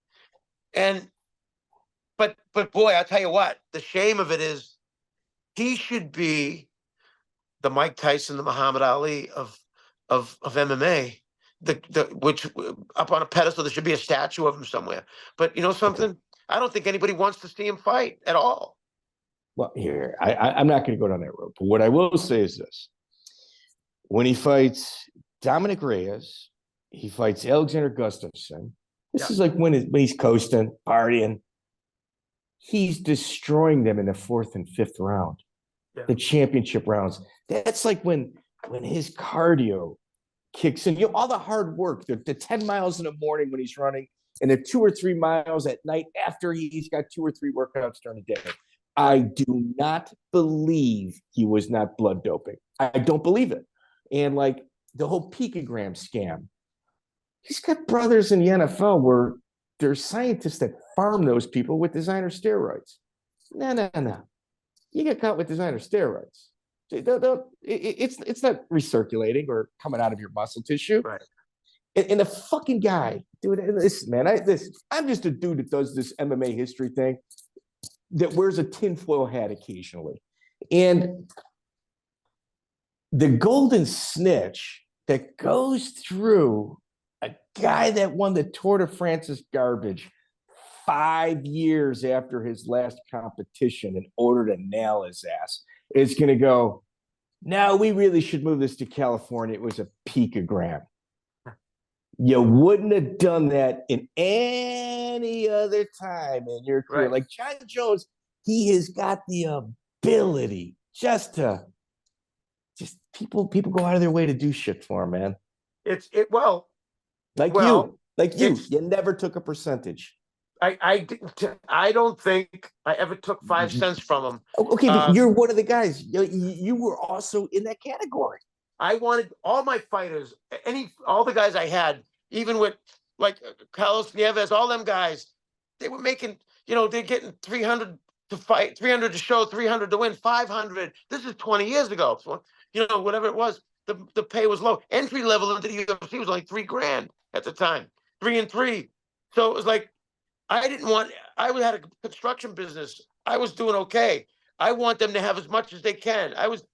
but boy, I'll tell you what. The shame of it is, he should be the Mike Tyson, the Muhammad Ali of MMA. Which up on a pedestal, there should be a statue of him somewhere. But you know something? I don't think anybody wants to see him fight at all. Well, here I'm not going to go down that road. But what I will say is this: when he fights Dominic Reyes, he fights Alexander Gustafsson. This is like when he's coasting, partying. He's destroying them in the fourth and fifth round, the championship rounds. That's like when his cardio kicks in. You know, all the hard work, the 10 miles in the morning when he's running, and the 2 or 3 miles at night after he's got 2 or 3 workouts during the day. I do not believe he was not blood doping. I don't believe it. And like the whole picogram scam, he's got brothers in the NFL where there's scientists that farm those people with designer steroids. No. You get caught with designer steroids. It's not recirculating or coming out of your muscle tissue. Right. And the fucking guy, dude, listen, man, I'm just a dude that does this MMA history thing that wears a tinfoil hat occasionally. And the golden snitch that goes through a guy that won the Tour de France's garbage 5 years after his last competition in order to nail his ass is going to go, no, we really should move this to California. It was a picogram. You wouldn't have done that in any other time in your career. Right. Like Jon Jones, he has got the ability just people go out of their way to do shit for him, man. You never took a percentage. I don't think I ever took 5 cents from him. Okay, but you're one of the guys. You were also in that category. I wanted all my fighters, all the guys I had, even with like Carlos Nieves, all them guys, they were making, they're getting 300 to fight, 300 to show, 300 to win, 500. This is 20 years ago. So, whatever it was, the pay was low. Entry level into the UFC was only $3,000 at the time, 3 and 3. So it was like, I had a construction business. I was doing okay. I want them to have as much as they can. I was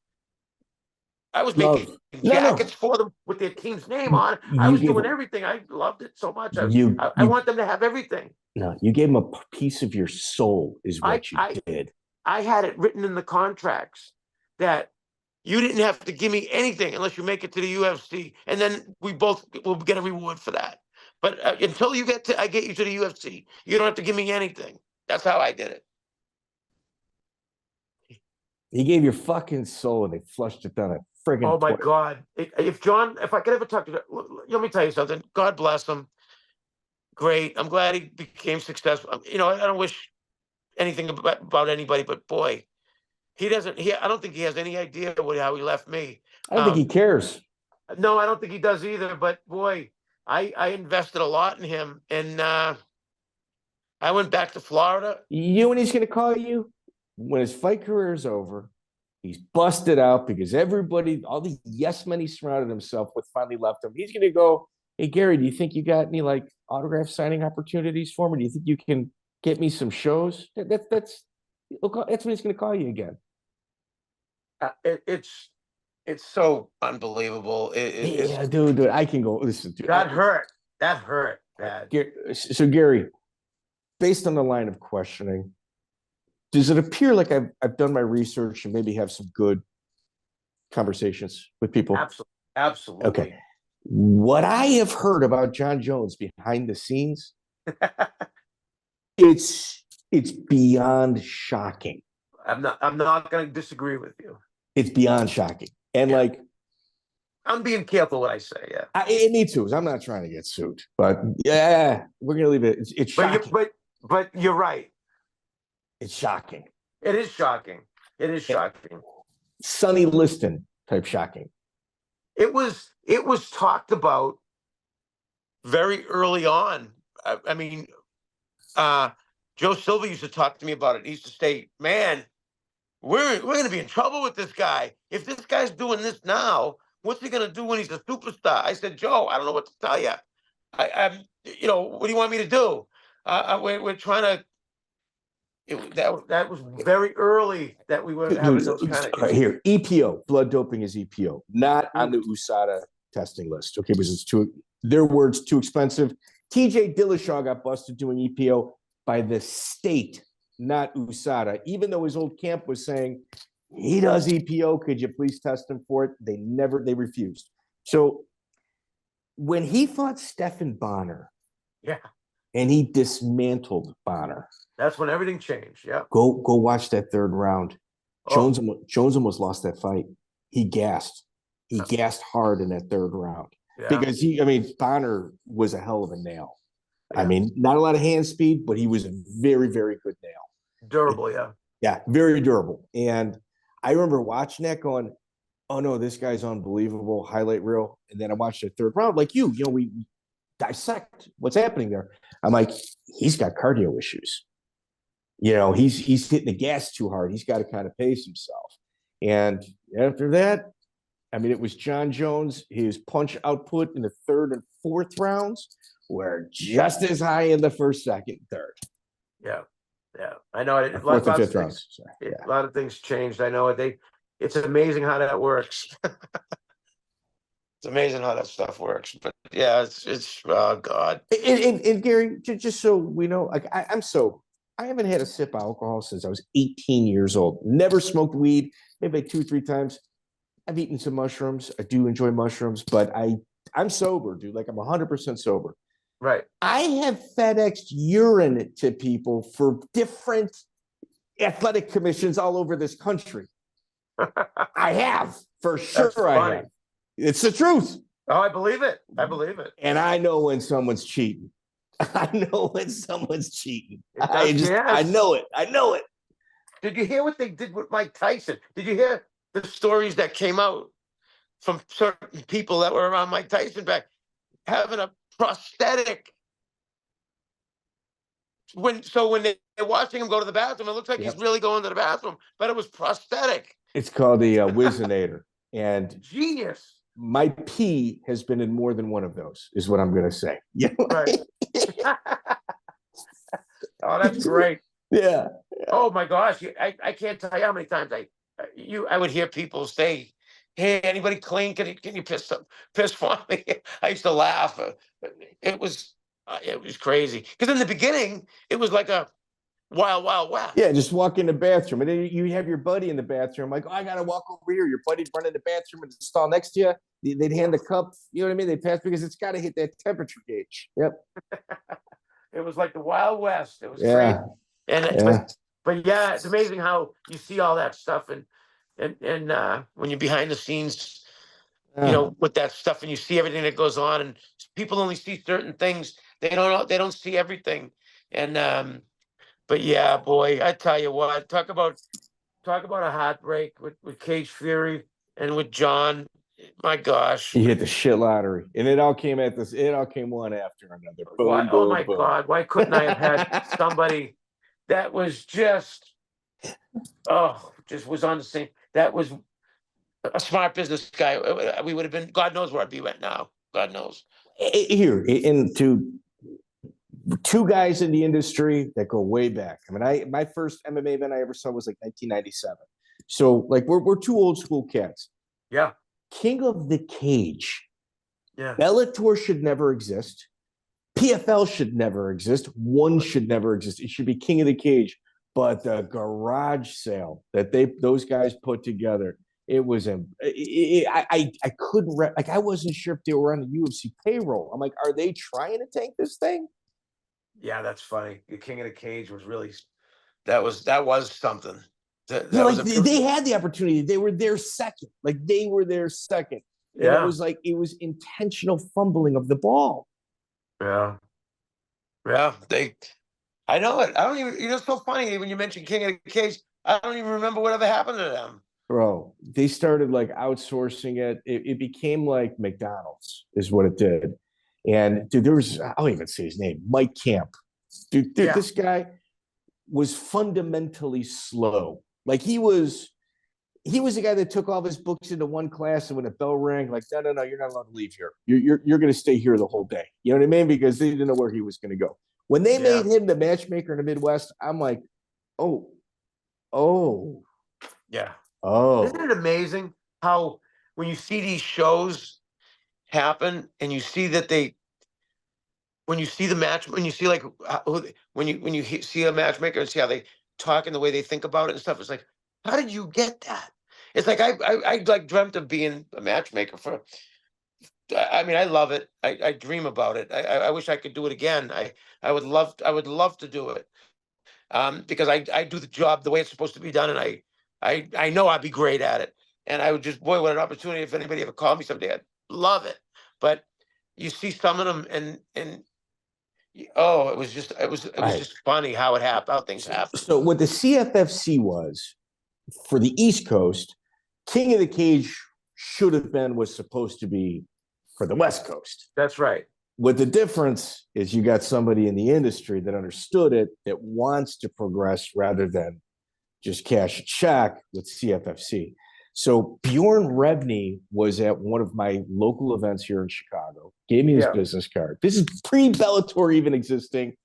making jackets for them with their team's name on. I was doing everything. I loved it so much. I want them to have everything. No, you gave them a piece of your soul is what you did. I had it written in the contracts that you didn't have to give me anything unless you make it to the UFC. And then we both will get a reward for that. But until I get you to the UFC, you don't have to give me anything. That's how I did it. He gave your fucking soul and they flushed it down a friggin' Oh my toilet. God! If I could ever talk to, let me tell you something. God bless him. Great. I'm glad he became successful. You know, I don't wish anything about anybody, but boy, he doesn't. I don't think he has any idea how he left me. I don't think he cares. No, I don't think he does either. But boy, I invested a lot in him, and I went back to Florida. You know when he's going to call you? When his fight career is over, he's busted out because everybody, all the yes men he surrounded himself with finally left him. He's going to go, hey, Gary, do you think you got any like autograph signing opportunities for me? Do you think you can get me some shows? That's when he's going to call you again. It's so unbelievable. Yeah, dude, I can go. Listen, dude. That hurt. That hurt. Bad. So, Gary, based on the line of questioning, does it appear like I've done my research and maybe have some good conversations with people? Absolutely. Okay. What I have heard about Jon Jones behind the scenes, it's beyond shocking. I'm not going to disagree with you. It's beyond shocking. And like, I'm being careful what I say. Yeah. Me too. I'm not trying to get sued, but yeah, we're going to leave it. It's shocking. But you're right. It's shocking. It is shocking. It is shocking. Sonny Liston type shocking. It was talked about very early on. I mean, Joe Silva used to talk to me about it. He used to say, man, we're going to be in trouble with this guy. If this guy's doing this now, what's he going to do when he's a superstar? I said, Joe, I don't know what to tell you. I'm what do you want me to do? We're trying to. That was very early that we were having those kind of. Here, EPO, blood doping is EPO, not on the USADA testing list. Okay, because it's their words, too expensive. TJ Dillashaw got busted doing EPO by the state, not USADA, even though his old camp was saying he does EPO. Could you please test him for it? They refused. So when he fought Stephan Bonnar, yeah, and he dismantled Bonnar. That's when everything changed. Yeah. Go watch that third round. Jones almost lost that fight. He gassed. He gassed hard in that third round. Yeah. Because Bonnar was a hell of a nail. Yeah. I mean, not a lot of hand speed, but he was a very, very good nail. Durable, yeah. Yeah, very durable. And I remember watching that going, oh no, this guy's unbelievable, highlight reel. And then I watched the third round, like we dissect what's happening there. I'm like, he's got cardio issues. He's hitting the gas too hard. He's got to kind of pace himself. And after that, it was Jon Jones. His punch output in the third and fourth rounds were just as high in the first, second, third. Yeah. Yeah. I know it. Fourth and fifth rounds. Yeah. A lot of things changed. I know it. It's amazing how that works. It's amazing how that stuff works. But yeah, it's oh God. And Gary, just so we know, like I'm sober. I haven't had a sip of alcohol since I was 18 years old. Never smoked weed, maybe 2-3 times. I've eaten some mushrooms. I do enjoy mushrooms, but I'm sober, dude. Like I'm 100% sober. Right. I have FedExed urine to people for different athletic commissions all over this country. I have, for sure. I have. It's the truth. Oh, I believe it. I believe it. And I know when someone's cheating. I know when someone's cheating. Yes. I know it. I know it. Did you hear what they did with Mike Tyson? Did you hear the stories that came out from certain people that were around Mike Tyson back having a prosthetic? When they're watching him go to the bathroom, it looks like he's really going to the bathroom, but it was prosthetic. It's called the Wizinator. And genius. My pee has been in more than one of those, is what I'm going to say. Yeah. Right. Oh, that's great. Yeah. Oh my gosh. I can't tell you how many times I would hear people say, hey, anybody clean? Can you piss for me? I used to laugh. It was crazy. Because in the beginning, it was like a wild west. Yeah, just walk in the bathroom. And then you have your buddy in the bathroom. Like, oh, I got to walk over here. Your buddy'd run in the bathroom and stall next to you. They'd hand the cup. You know what I mean? They pass because it's got to hit that temperature gauge. Yep. It was like the Wild West. It was crazy. And but yeah, it's amazing how you see all that stuff. And and when you're behind the scenes, Yeah. with that stuff, and you see everything that goes on, and people only see certain things. They don't see everything. And but yeah, boy, I tell you what, talk about a heartbreak with Cage Fury and with Jon. My gosh. He hit the shit lottery, and it all came one after another. Why? Boom, Oh boom, my boom. God! Why couldn't I have had somebody that was just was on the same? That was a smart business guy. We would have been. God knows where I'd be right now. God knows. Here, into two guys in the industry that go way back. I mean, my first MMA event I ever saw was like 1997. So like we're two old school cats. Yeah. King of the Cage. Yeah. Bellator should never exist. PFL should never exist. One should never exist. It should be King of the Cage. But the garage sale that those guys put together, it was I couldn't I wasn't sure if they were on the UFC payroll. I'm like, are they trying to tank this thing? Yeah, that's funny. The King of the Cage was really that was something. They had the opportunity. They were their second. And Yeah. it was intentional fumbling of the ball. Yeah. Yeah. I know it. I don't even, it's so funny when you mention King of the Cage, I don't even remember whatever happened to them. Bro, they started like outsourcing it. It became like McDonald's is what it did. And dude, I'll even say his name, Mike Camp. Dude, Yeah. This guy was fundamentally slow. Like he was the guy that took all of his books into one class, and when a bell rang, like, no, you're not allowed to leave here. You're going to stay here the whole day. You know what I mean? Because they didn't know where he was going to go. When they made him the matchmaker in the Midwest, I'm like, oh, yeah. Oh, isn't it amazing how when you see these shows happen and you see that when you see the match, when you see like when you see a matchmaker and see how they talk and the way they think about it and stuff, it's like, how did you get that? It's like I like dreamt of being a matchmaker for. I mean, I love it. I dream about it. I wish I could do it again. I would love to do it. Because I do the job the way it's supposed to be done, and I know I'd be great at it. And I would just, boy, what an opportunity! If anybody ever called me someday, I'd love it. But you see some of them, and it was just just funny how it happened, how things happen. So what the CFFC was for the East Coast, King of the Cage was supposed to be for the West Coast. That's right. What the difference is, you got somebody in the industry that understood it, that wants to progress rather than just cash a check with CFFC. So Bjorn Rebney was at one of my local events here in Chicago, gave me his business card. This is pre-Bellator even existing.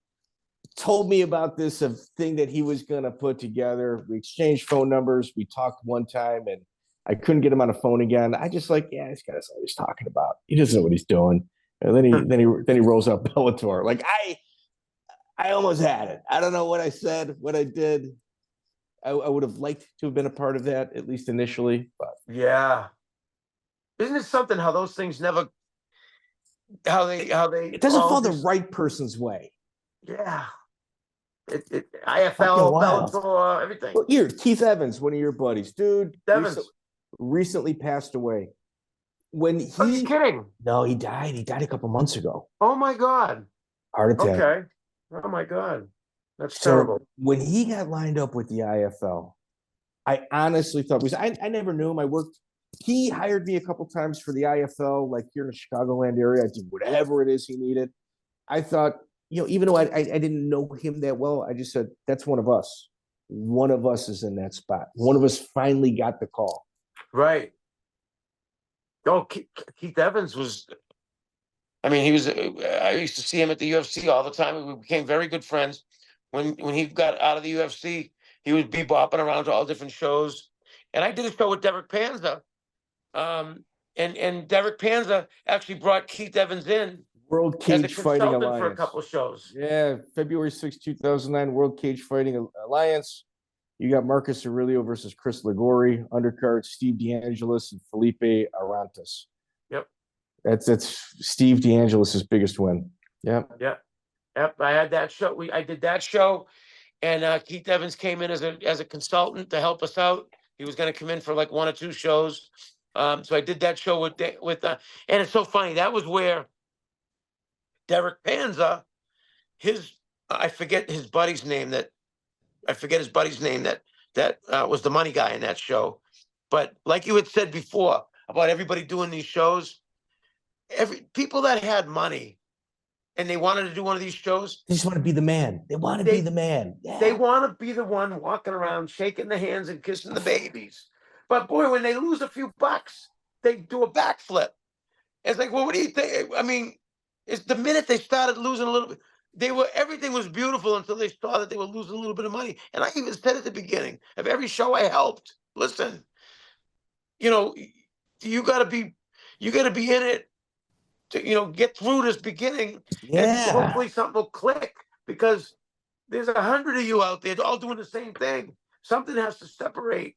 Told me about this thing that he was going to put together. We exchanged phone numbers. We talked one time, and I couldn't get him on the phone again. I just like, this guy's always talking about. He doesn't know what he's doing. And then he rolls up Bellator. Like I almost had it. I don't know what I said, what I did. I would have liked to have been a part of that, at least initially. But yeah, isn't it something how those things never, how they it doesn't fall the right person's way. Yeah, IFL, Bellator, everything. Well, here, Keith Evans, one of your buddies, dude. Recently passed away. Are you kidding? No, he died. He died a couple months ago. Oh my God. Heart attack. Okay. Oh my God. That's terrible. When he got lined up with the IFL, I honestly thought, because I never knew him. He hired me a couple times for the IFL, like here in the Chicagoland area. I did whatever it is he needed. I thought, even though I didn't know him that well, I just said, that's one of us. One of us is in that spot. One of us finally got the call. Right. Oh, Keith Evans was, I used to see him at the UFC all the time. We became very good friends. When he got out of the UFC, he was bebopping around to all different shows. And I did a show with Derek Panza. And Derek Panza actually brought Keith Evans in. World Cage Fighting Alliance. For a couple of shows. Yeah, February 6, 2009, World Cage Fighting Alliance. You got Marcus Aurelio versus Chris Ligori, undercard Steve DeAngelis and Felipe Arantes. Yep. That's Steve DeAngelis' biggest win. Yep. I had that show. I did that show, and Keith Evans came in as a consultant to help us out. He was going to come in for like 1 or 2 shows. So I did that show with and it's so funny. That was where Derek Panza, I forget his buddy's name that was the money guy in that show. But like you had said before about everybody doing these shows, people that had money and they wanted to do one of these shows, They just want to be the man. They want to be the man. Yeah. They want to be the one walking around, shaking the hands and kissing the babies. But boy, when they lose a few bucks, they do a backflip. It's like, well, what do you think? I mean, it's the minute they started losing a little bit, everything was beautiful until they saw that they were losing a little bit of money. And I even said at the beginning of every show I helped, listen, you got to be in it to, get through this beginning. Yeah. And hopefully something will click, because there's 100 of you out there all doing the same thing. Something has to separate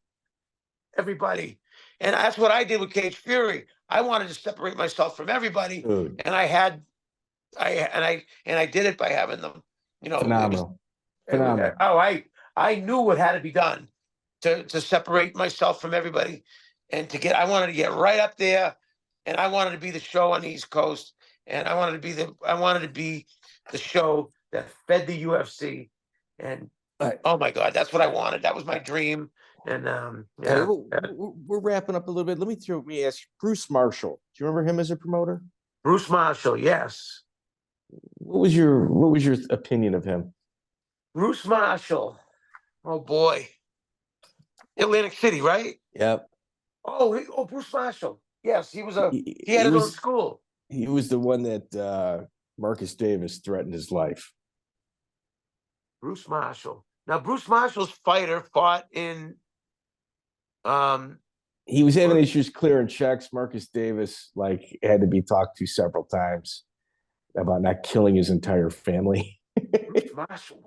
everybody. And that's what I did with Cage Fury. I wanted to separate myself from everybody. Dude. And I did it by having them, Phenomenal. I knew what had to be done to separate myself from everybody, and I wanted to get right up there, and I wanted to be the show on the East Coast, and I wanted to be the show that fed the UFC. And oh my God, that's what I wanted. That was my dream. And yeah. We're wrapping up a little bit. Let me ask you, Bruce Marshall. Do you remember him as a promoter? Bruce Marshall, yes. What was your opinion of him? Bruce Marshall. Oh boy. Atlantic City, right? Yep. Oh, Bruce Marshall. Yes, he had his own school. He was the one that Marcus Davis threatened his life. Bruce Marshall. Now, Bruce Marshall's fighter fought in. He was having issues clearing checks. Marcus Davis had to be talked to several times about not killing his entire family. Bruce Marshall,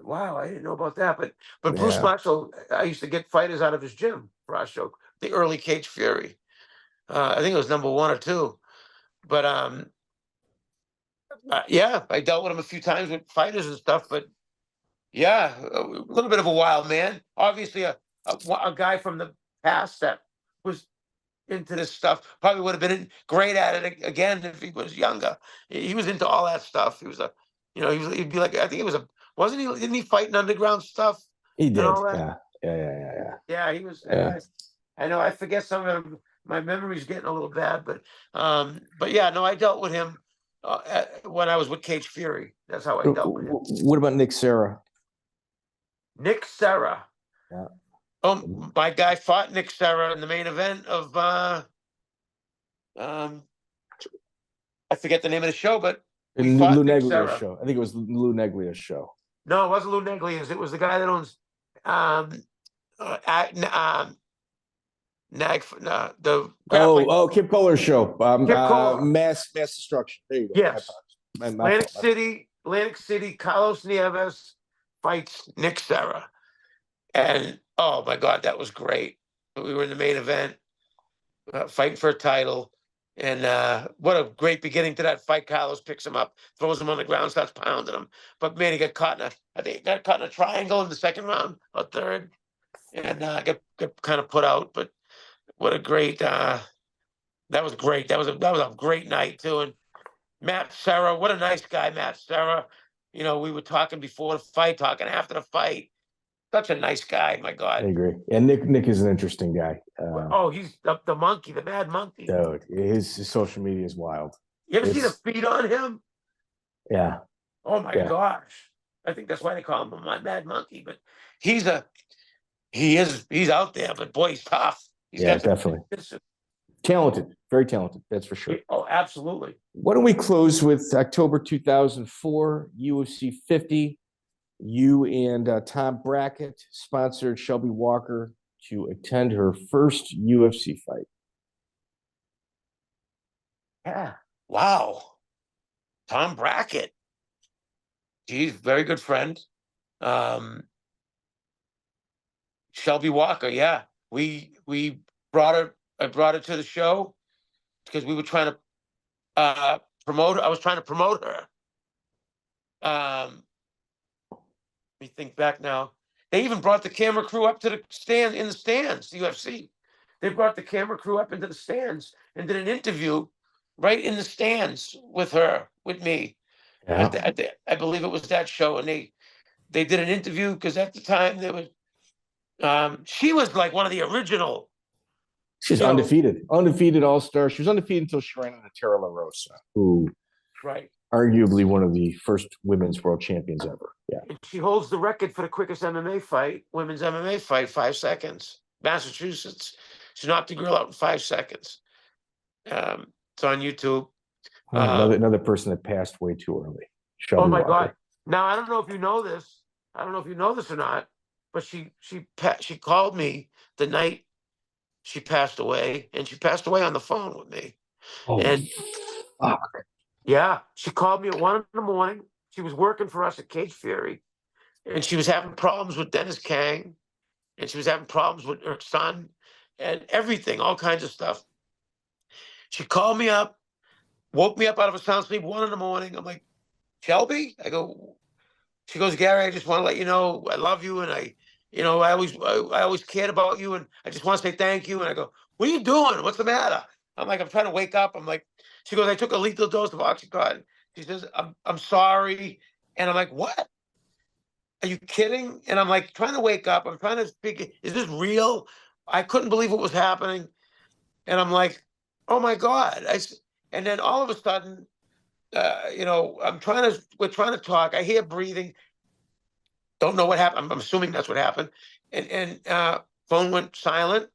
wow, I didn't know about that. But Bruce Marshall, I used to get fighters out of his gym for our show, the early Cage Fury. I think it was number 1 or 2. But I dealt with him a few times with fighters and stuff. But yeah, a little bit of a wild man. Obviously, a guy from the past that was into this stuff probably would have been great at it again if he was younger. He was into all that stuff. He was he'd be like, I think it was wasn't he? Didn't he fight in underground stuff? He did. Yeah. Yeah, he was. Yeah. I know. I forget some of them. My memory's getting a little bad, but yeah, no, I dealt with him when I was with Cage Fury. That's how I dealt with him. What about Nick Serra? Nick Serra. Yeah. Oh, my guy fought Nick Serra in the main event of I forget the name of the show, but Lou Neglia's show. I think it was Lou Neglia's show. No, it wasn't Lou Neglia's. It was the guy that owns Kip Kohler's show. Kohler. Mass Destruction. There you go. Yes. Atlantic City, Carlos Nieves fights Nick Serra. And oh my God, that was great. We were in the main event, fighting for a title. And what a great beginning to that fight. Carlos picks him up, throws him on the ground, starts pounding him. But man, he got caught in a triangle in the second round or third. And got kind of put out. But what a great that was great. That was a great night too. And Matt Serra, what a nice guy, Matt Serra. We were talking before the fight, talking after the fight. Such a nice guy, my God. I agree. And Nick is an interesting guy. He's the monkey, the mad monkey. Dude, his social media is wild. You ever see the feed on him? Yeah. Oh my gosh. I think that's why they call him a mad monkey. But he's out there, but boy, he's tough. He's definitely. Talented, very talented, that's for sure. Oh, absolutely. Why don't we close with October 2004, UFC 50. You and Tom Brackett sponsored Shelby Walker to attend her first UFC fight. Yeah. Wow. Tom Brackett. Geez, very good friend. Shelby Walker, yeah. I brought her to the show because we were trying to promote her. I was trying to promote her. Let me think back now. They even brought the camera crew up to the stand in the stands, the UFC. They brought the camera crew up into the stands and did an interview right in the stands with her, with me. Yeah. I believe it was that show, and they did an interview because at the time there was she was like one of the original. She's undefeated all-star. She was undefeated until she ran into Tara La Rosa, who arguably one of the first women's world champions ever. Yeah. And she holds the record for the quickest MMA fight, women's MMA fight, 5 seconds. Massachusetts. She knocked the girl out in 5 seconds. It's on YouTube. Another person that passed way too early. Shelby Oh my Walker. God. Now I don't know if you know this. I don't know if you know this or not, but she called me the night she passed away, and she passed away on the phone with me. Oh, and fuck. Yeah, she called me at 1 a.m. She was working for us at Cage Fury, and she was having problems with Dennis Kang, and she was having problems with her son, and everything, all kinds of stuff. She called me up, woke me up out of a sound sleep, 1 a.m. I'm like, Shelby? She goes, Gary, I just want to let you know I love you, and I always cared about you, and I just want to say thank you. And I go, what are you doing? What's the matter? I'm like, I'm trying to wake up. I'm like, she goes, I took a lethal dose of Oxycontin. She says, I'm sorry. And I'm like, what? Are you kidding? And I'm like, trying to wake up. I'm trying to speak. Is this real? I couldn't believe what was happening. And I'm like, oh my God. And then all of a sudden, we're trying to talk. I hear breathing. Don't know what happened. I'm assuming that's what happened. And phone went silent.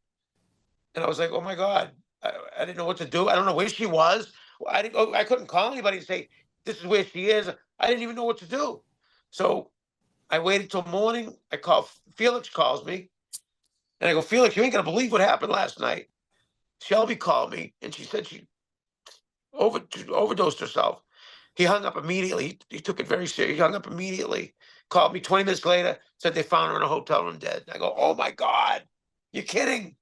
And I was like, oh my God, I didn't know what to do. I don't know where she was. I couldn't call anybody and say, this is where she is. I didn't even know what to do. So I waited till morning. I called, Felix calls me. And I go, Felix, you ain't gonna believe what happened last night. Shelby called me and she said she overdosed herself. He hung up immediately. He took it very serious. He hung up immediately. Called me 20 minutes later, said they found her in a hotel room dead. I go, oh my God, you're kidding.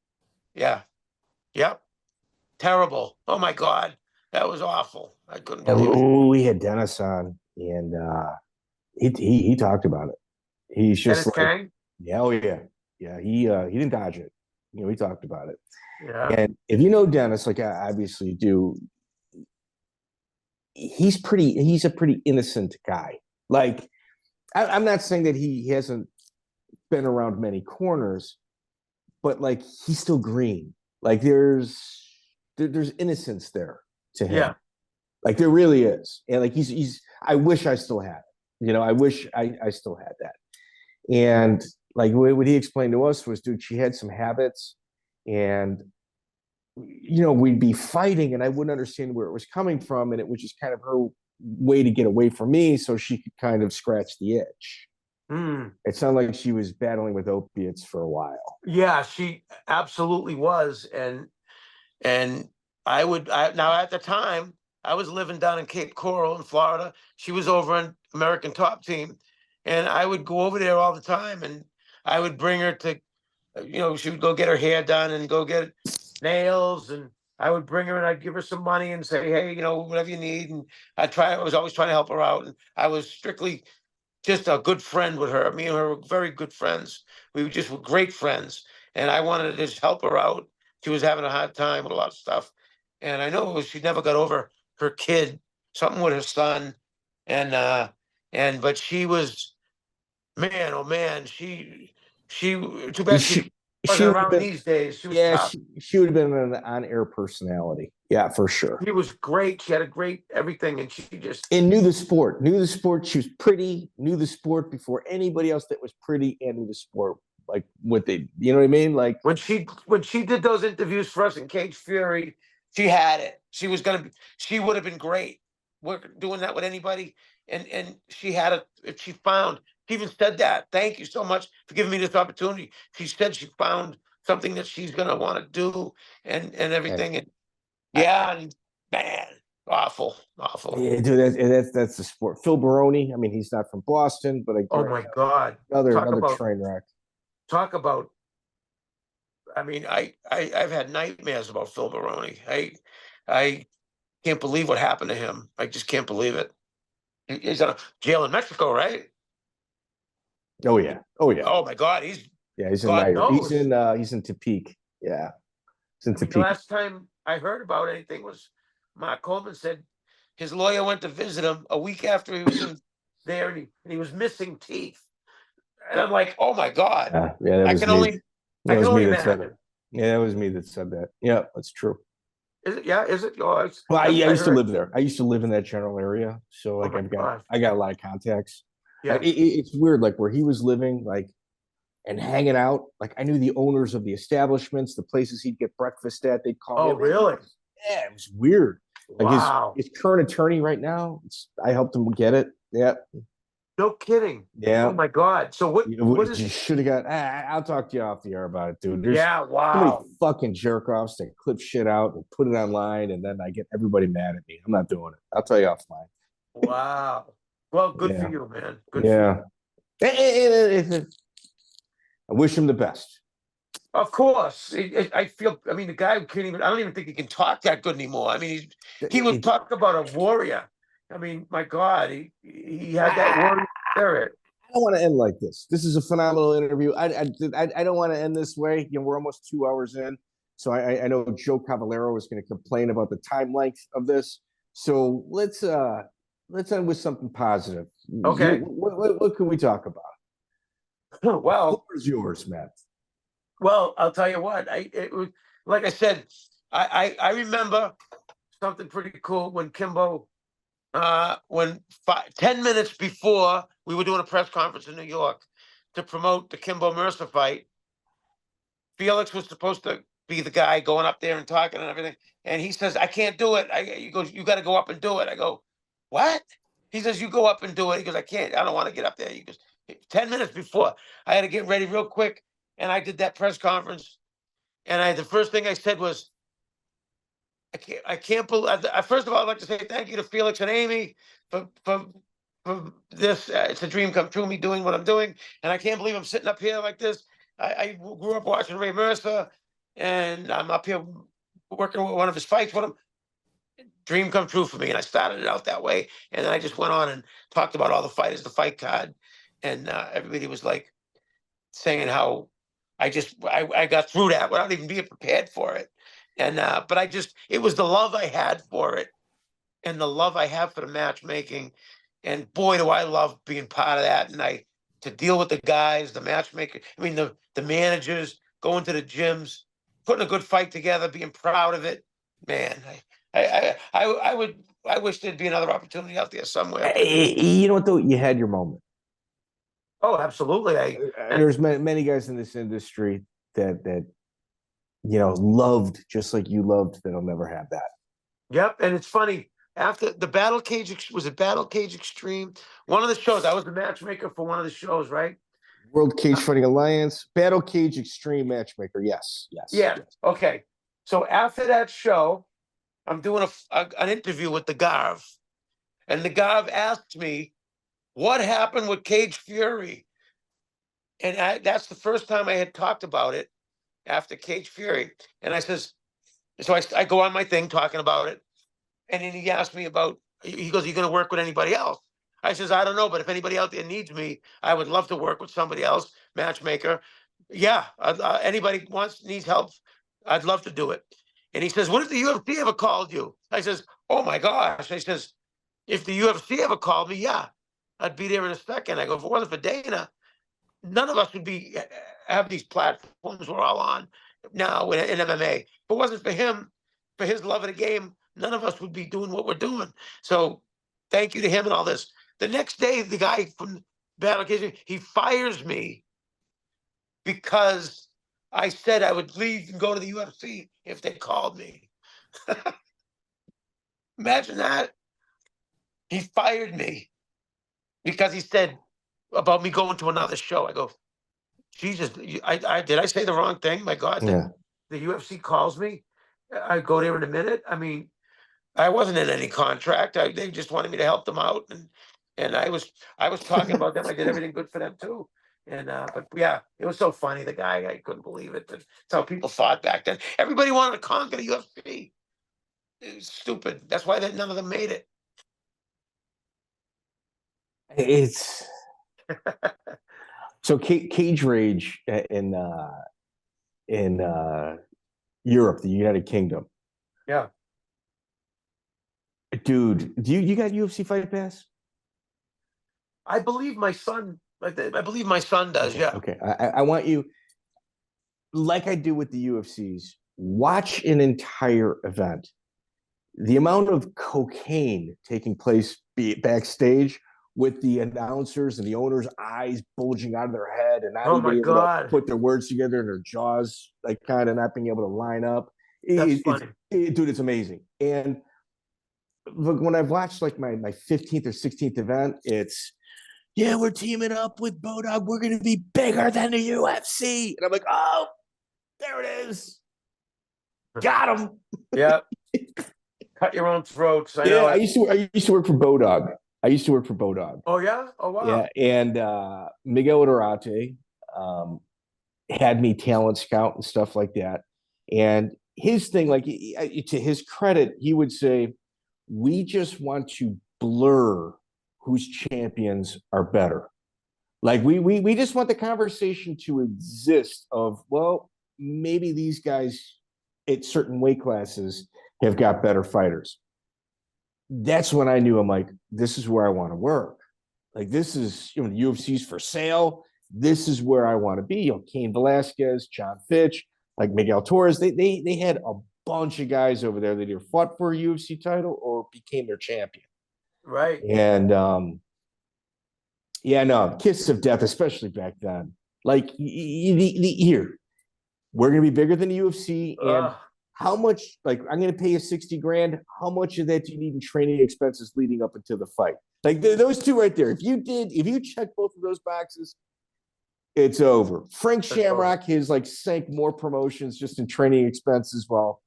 Yeah. Yep. Terrible. Oh my God. That was awful. I couldn't believe it. We had Dennis on, and he talked about it. He's just Dennis Kang? Yeah, oh yeah. Yeah, he didn't dodge it. He talked about it. Yeah. And if you know Dennis, like I obviously do, he's a pretty innocent guy. Like, I'm not saying that he hasn't been around many corners, but like he's still green. Like there's innocence there to him. Yeah. Like there really is. And like he's I wish I still had it. I wish I still had that. And like what he explained to us was, dude, she had some habits, and we'd be fighting and I wouldn't understand where it was coming from, and it was just kind of her way to get away from me so she could kind of scratch the itch. It sounded like she was battling with opiates for a while. Yeah, she absolutely was. And now at the time I was living down in Cape Coral in Florida. She was over on American Top Team, and I would go over there all the time, and I would bring her to, she would go get her hair done and go get nails, and I would bring her and I'd give her some money and say, hey, whatever you need. And I was always trying to help her out. And I was strictly just a good friend with her. Me and her were very good friends. We were great friends. And I wanted to just help her out. She was having a hard time with a lot of stuff. And I know she never got over her kid, something with her son. But she was, man, oh man, she too bad she wasn't around these days. She was tough. She would have been an on-air personality. Yeah, for sure. She was great. She had a great everything, and she just knew the sport. She was pretty. Knew the sport before anybody else that was pretty, and knew the sport like what they. You know what I mean? Like when she did those interviews for us in Cage Fury, she had it. She would have been great. Doing that with anybody, and she had it. She even said that. Thank you so much for giving me this opportunity. She said she found something that she's gonna want to do and everything. And man, awful. Yeah, dude, that's the sport. Phil Baroni. I mean, he's not from Boston, but oh my God, another train wreck. Talk about. I mean, I've had nightmares about Phil Baroni. I can't believe what happened to him. I just can't believe it. He's in a jail in Mexico, right? Oh yeah. Oh yeah. Oh my God, He's in God Naira. knows. He's in Topeka. Yeah. He's in I mean, the Topeka. last time I heard about anything was Mark Coleman said his lawyer went to visit him a week after he was in there, and he was missing teeth. And I'm like, oh my God, Yeah, that I was can me. only That was me that said imagine. it. Yeah, that was me that said that. Yeah, that's true. Is it? Yeah, is it? Oh, Well, I used to heard. live there. I used to live in that general area, so Oh like my God. I got a lot of contacts. Yeah. It's weird, like where he was living, like and hanging out. Like I knew the owners of the establishments, the places he'd get breakfast at. They'd call me. Oh, really? Yeah, it was weird. Like Wow. his current attorney right now, I helped him get it. Yeah. No kidding. Yeah. Oh my God. So what is you should have got? I'll talk to you off the air about it, dude. There's yeah, so wow. many fucking jerk offs that clip shit out and put it online, and then I get everybody mad at me. I'm not doing it. I'll tell you offline. Wow. Well, good Yeah. for you, man. Good Yeah. for you. I wish him the best. Of course. I feel, I mean, the guy who can't even, I don't even think he can talk that good anymore. I mean, he would talk about a warrior. I mean, my God, he had that warrior spirit. I don't want to end like this. This is a phenomenal interview. I don't want to end this way. You know, we're almost 2 hours in. So I know Joe Cavallero is going to complain about the time length of this. So let's end with something positive. Okay. What can we talk about? Well, The floor is yours, Matt. Well, I'll tell you what. It was like I said. I remember something pretty cool when Kimbo, 10 minutes before we were doing a press conference in New York to promote the Kimbo Mercer fight. Felix was supposed to be the guy going up there and talking and everything, and he says, "I can't do it." He goes, "You got to go up and do it." I go, "What?" He says, "You go up and do it." He goes, "I can't. I don't want to get up there." He goes, 10 minutes before, I had to get ready real quick. And I did that press conference, and the first thing I said was, I can't believe. First of all, I'd like to say thank you to Felix and Amy for this. It's a dream come true, me doing what I'm doing, and I can't believe I'm sitting up here like this. I grew up watching Ray Mercer, and I'm up here working with one of his fights with him. Dream come true for me, and I started it out that way, and then I just went on and talked about all the fighters, the fight card, and everybody was like saying how I got through that without even being prepared for it. And but it was the love I had for it and the love I have for the matchmaking. And boy, do I love being part of that. And to deal with the guys, the matchmaker, I mean the managers, going to the gyms, putting a good fight together, being proud of it. Man, I wish there'd be another opportunity out there somewhere. You know what though? You had your moment. Oh, absolutely. There's many guys in this industry that loved just like you loved. That'll never have that. Yep, and it's funny. After the Battle Cage, was it Battle Cage Extreme? One of the shows. I was the matchmaker for one of the shows, right? World Cage Fighting Alliance, Battle Cage Extreme matchmaker. Yes. Yeah. Okay. So after that show, I'm doing an interview with the Garv, and the Garv asked me, "What happened with Cage Fury?" And that's the first time I had talked about it after Cage Fury. And I says, so I go on my thing talking about it. And then he asked me about, he goes, "Are you going to work with anybody else?" I says, "I don't know, but if anybody out there needs me, I would love to work with somebody else, matchmaker. Yeah, anybody needs help, I'd love to do it." And he says, "What if the UFC ever called you?" I says, "Oh my gosh." I says, "If the UFC ever called me, yeah, I'd be there in a second." I go, "If it wasn't for Dana, none of us would have these platforms we're all on now in MMA. If it wasn't for him, for his love of the game, none of us would be doing what we're doing. So thank you to him and all this." The next day, the guy from Battle Cage, he fires me because I said I would leave and go to the UFC if they called me. Imagine that. He fired me because he said about me going to another show. I go, Jesus, did I say the wrong thing? My God, Yeah. the UFC calls me. I go there in a minute. I mean, I wasn't in any contract. They just wanted me to help them out, and I was talking about them. I did everything good for them too. And but yeah, it was so funny. The guy, I couldn't believe it. That's how people thought back then. Everybody wanted to conquer the UFC. It was stupid. That's why none of them made it. It's So Cage Rage in Europe, the United Kingdom. Yeah. Dude, you got UFC Fight Pass? I believe my son does. Yeah. Okay. I want you, like I do with the UFCs, watch an entire event. The amount of cocaine taking place backstage with the announcers and the owners' eyes bulging out of their head and not Oh even my able God. to put their words together and their jaws like kind of not being able to line up. That's funny. Dude, it's amazing. And look, when I've watched like my 15th or 16th event, it's, yeah, we're teaming up with Bodog. We're going to be bigger than the UFC. And I'm like, oh, there it is. Got him. Yeah. Cut your own throats. I Yeah, know. I used to work for Bodog. Oh yeah. Oh wow. Yeah, and Miguel Dorate had me talent scout and stuff like that. And his thing, like to his credit, he would say, "We just want to blur whose champions are better. Like we just want the conversation to exist of, well, maybe these guys at certain weight classes have got better fighters." That's when I knew, I'm like, this is where I want to work. Like, this is, the UFC's for sale. This is where I want to be. Cain Velasquez, John Fitch, like Miguel Torres. They had a bunch of guys over there that either fought for a UFC title or became their champion. Right. And yeah, no, kiss of death, especially back then. Like, here, we're going to be bigger than the UFC. And how much, like, I'm going to pay you 60 grand. How much of that do you need in training expenses leading up into the fight? Like, those two right there. If you check both of those boxes, it's over. Frank Shamrock has like sank more promotions just in training expenses. Well,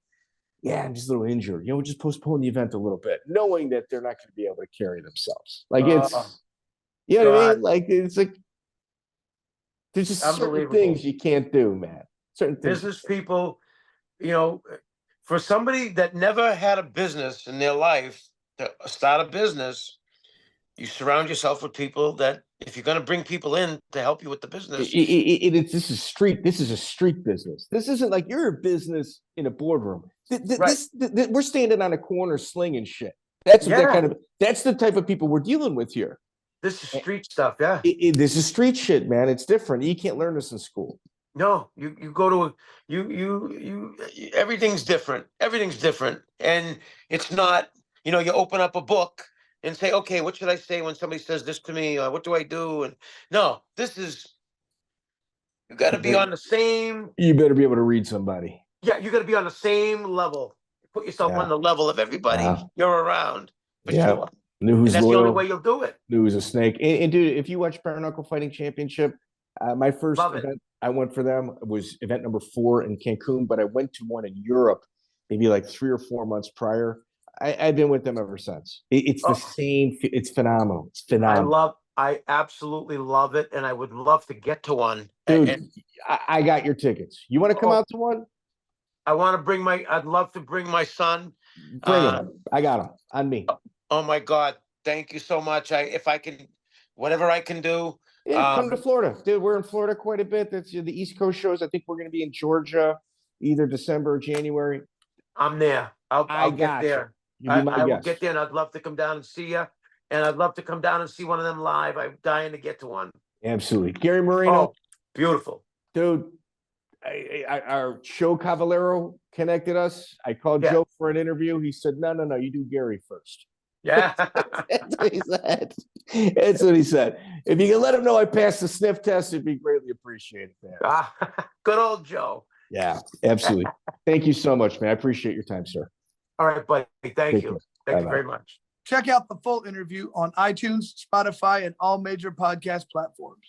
yeah, I'm just a little injured. We'll just postpone the event a little bit, knowing that they're not going to be able to carry themselves. Like, it's, you know what I mean? Like, it's like, there's just certain things you can't do, man. Certain things. Business people, for somebody that never had a business in their life to start a business, you surround yourself with people that, if you're going to bring people in to help you with the business, this is a street business. This isn't like you're a business in a boardroom. We're standing on a corner slinging shit. That's the type of people we're dealing with here. This is street stuff. Yeah. This is street shit, man. It's different. You can't learn this in school. No, you go to everything's different. Everything's different. And it's not, you open up a book and say, okay, what should I say when somebody says this to me? What do I do? And no, this is, you got to be on the same. You better be able to read somebody. Yeah, you got to be on the same level. Put yourself on the level of everybody you're around. Sure. That's the only way you'll do it. Knew who's a snake. And dude, if you watch Bare Knuckle Fighting Championship, my first event I went for them was event number 4 in Cancun, but I went to one in Europe maybe like 3 or 4 months prior. I've been with them ever since. It's the same. It's phenomenal. It's phenomenal. I absolutely love it, and I would love to get to one. Dude, I got your tickets. You want to come out to one? I'd love to bring my son. Bring him. I got him on me. Oh my God. Thank you so much. If I can, whatever I can do. Yeah, come to Florida. Dude, we're in Florida quite a bit. That's the East Coast shows. I think we're going to be in Georgia either December or January. I'm there. I'll get there. I will get there, and I'd love to come down and see you. And I'd love to come down and see one of them live. I'm dying to get to one. Absolutely. Gary Marino. Oh, beautiful. Dude, our show Cavallero connected us. I called Joe for an interview. He said, no, you do Gary first. Yeah. That's what he said. That's what he said. If you can let him know I passed the sniff test, it'd be greatly appreciated, man. Good old Joe. Yeah, absolutely. Thank you so much, man. I appreciate your time, sir. All right, buddy. Thank you. Thank you very much. Check out the full interview on iTunes, Spotify, and all major podcast platforms.